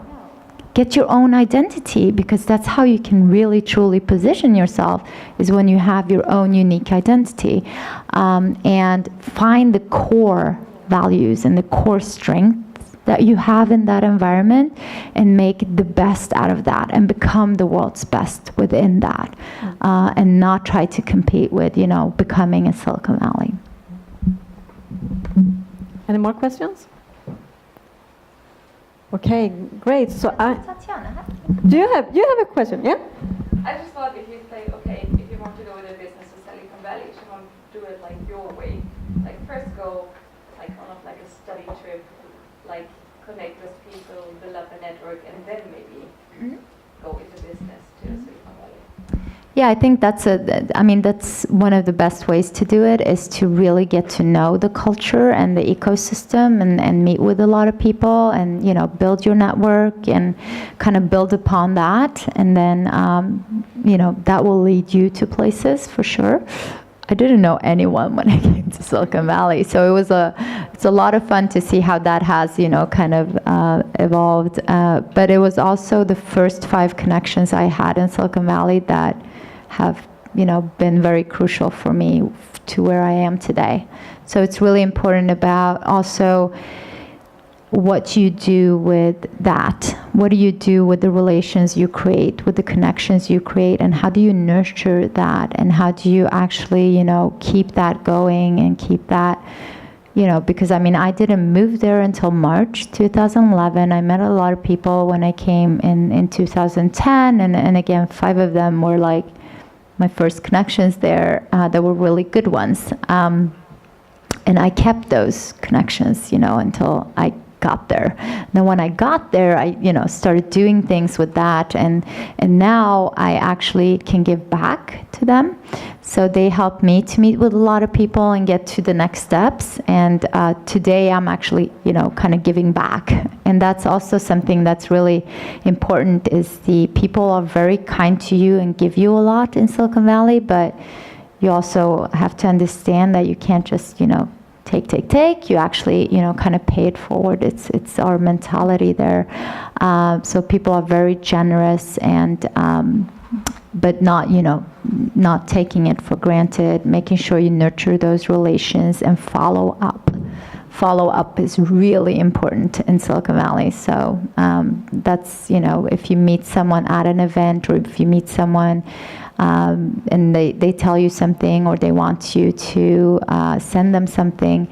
Get your own identity, because that's how you can really truly position yourself, is when you have your own unique identity, and find the core values and the core strengths that you have in that environment and make the best out of that and become the world's best within that, and not try to compete with, becoming a Silicon Valley. Any more questions? Okay, great. So do you have a question? Yeah. I just thought if you say, okay, if you want to go with a business to Silicon Valley, you want to do it like your way. Like first go on a study trip, connect with people, build up a network, and then maybe go into business to Silicon Valley. Yeah, I think that's one of the best ways to do it, is to really get to know the culture and the ecosystem and meet with a lot of people and, build your network and kind of build upon that. And then, that will lead you to places for sure. I didn't know anyone when I came to Silicon Valley. So it's a lot of fun to see how that has, kind of evolved. But it was also the first 5 connections I had in Silicon Valley that have, been very crucial for me to where I am today. So it's really important about also what you do with that. What do you do with the relations you create, with the connections you create, and how do you nurture that, and how do you actually, keep that going and keep that, because I didn't move there until March 2011. I met a lot of people when I came in 2010, and again, 5 of them were like my first connections there that were really good ones. And I kept those connections, until I got there. Then when I got there, I started doing things with that, and now I actually can give back to them. So they help me to meet with a lot of people and get to the next steps. And today I'm actually kind of giving back, and that's also something that's really important. Is the people are very kind to you and give you a lot in Silicon Valley, but you also have to understand that you can't just take. You actually, kind of pay it forward. It's our mentality there. So people are very generous and, but not, not taking it for granted, making sure you nurture those relations and follow up. Follow up is really important in Silicon Valley. So that's, if you meet someone at an event, or if you meet someone and they tell you something, or they want you to send them something,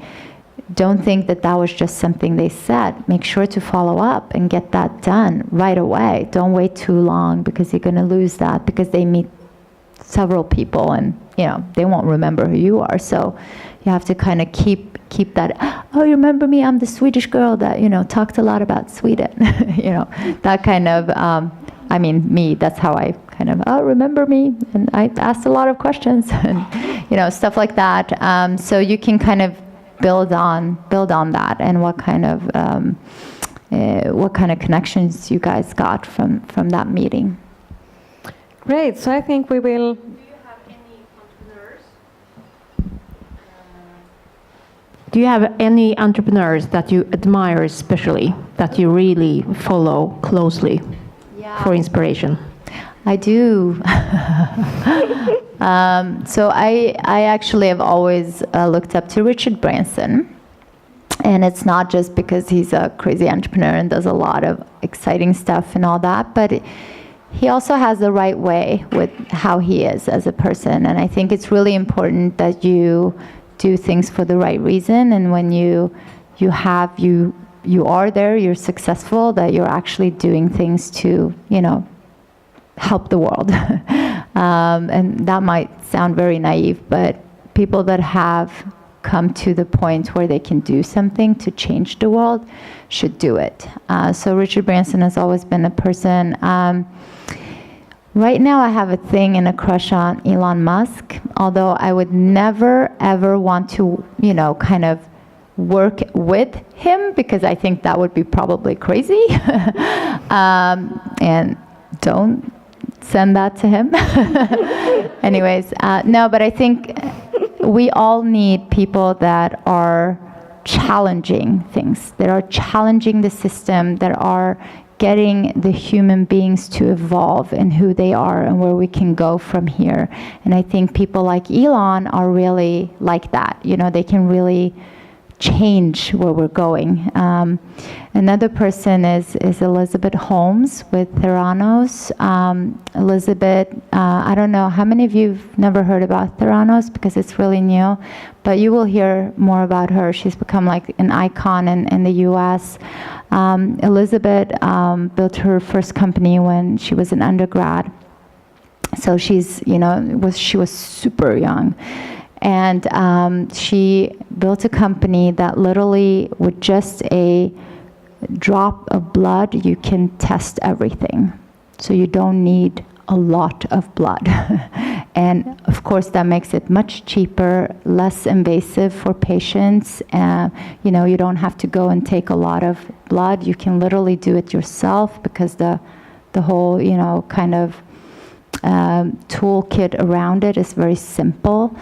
don't think that was just something they said. Make sure to follow up and get that done right away. Don't wait too long, because you're going to lose that, because they meet several people and they won't remember who you are. So you have to kind of keep that. Oh, you remember me? I'm the Swedish girl that talked a lot about Sweden. That kind of. Me, that's how I kind of, remember me, and I asked a lot of questions, and stuff like that. So you can kind of build on that, and what kind of connections you guys got from that meeting. Great. So I think we will. Do you have any entrepreneurs? Do you have any entrepreneurs that you admire especially, that you really follow closely? For inspiration? I do. So I actually have always looked up to Richard Branson. And it's not just because he's a crazy entrepreneur and does a lot of exciting stuff and all that, but he also has the right way with how he is as a person. And I think it's really important that you do things for the right reason. And when you are there, you're successful, that you're actually doing things to, help the world. And that might sound very naive, but people that have come to the point where they can do something to change the world should do it. So Richard Branson has always been a person. Right now I have a thing and a crush on Elon Musk, although I would never, ever want to, kind of work with him, because I think that would be probably crazy. And don't send that to him. Anyways, no, but I think we all need people that are challenging things, that are challenging the system, that are getting the human beings to evolve in who they are and where we can go from here. And I think people like Elon are really like that. They can really change where we're going. Another person is Elizabeth Holmes with Theranos. Elizabeth, I don't know, how many of you have never heard about Theranos, because it's really new, but you will hear more about her. She's become like an icon in the US. Elizabeth built her first company when she was an undergrad. So she's, she was super young. And she built a company that literally, with just a drop of blood, you can test everything. So you don't need a lot of blood. And of course, that makes it much cheaper, less invasive for patients. You don't have to go and take a lot of blood. You can literally do it yourself, because the whole, kind of toolkit around it is very simple.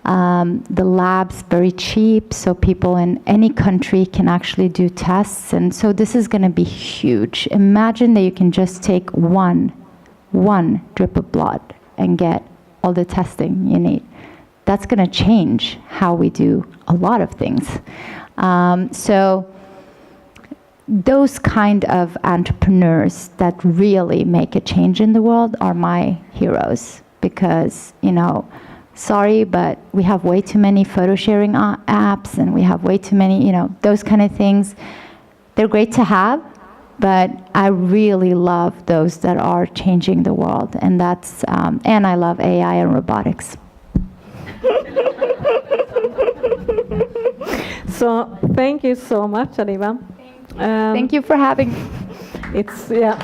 The lab's very cheap, so people in any country can actually do tests. And so this is going to be huge. Imagine that you can just take one drip of blood and get all the testing you need. That's going to change how we do a lot of things. So those kind of entrepreneurs that really make a change in the world are my heroes, because, you know, sorry, but we have way too many photo sharing apps, and we have way too many, you know, those kind of things. They're great to have, but I really love those that are changing the world, and that's, and I love AI and robotics. So thank you so much, Adiba. Thank you for having me. It's, yeah.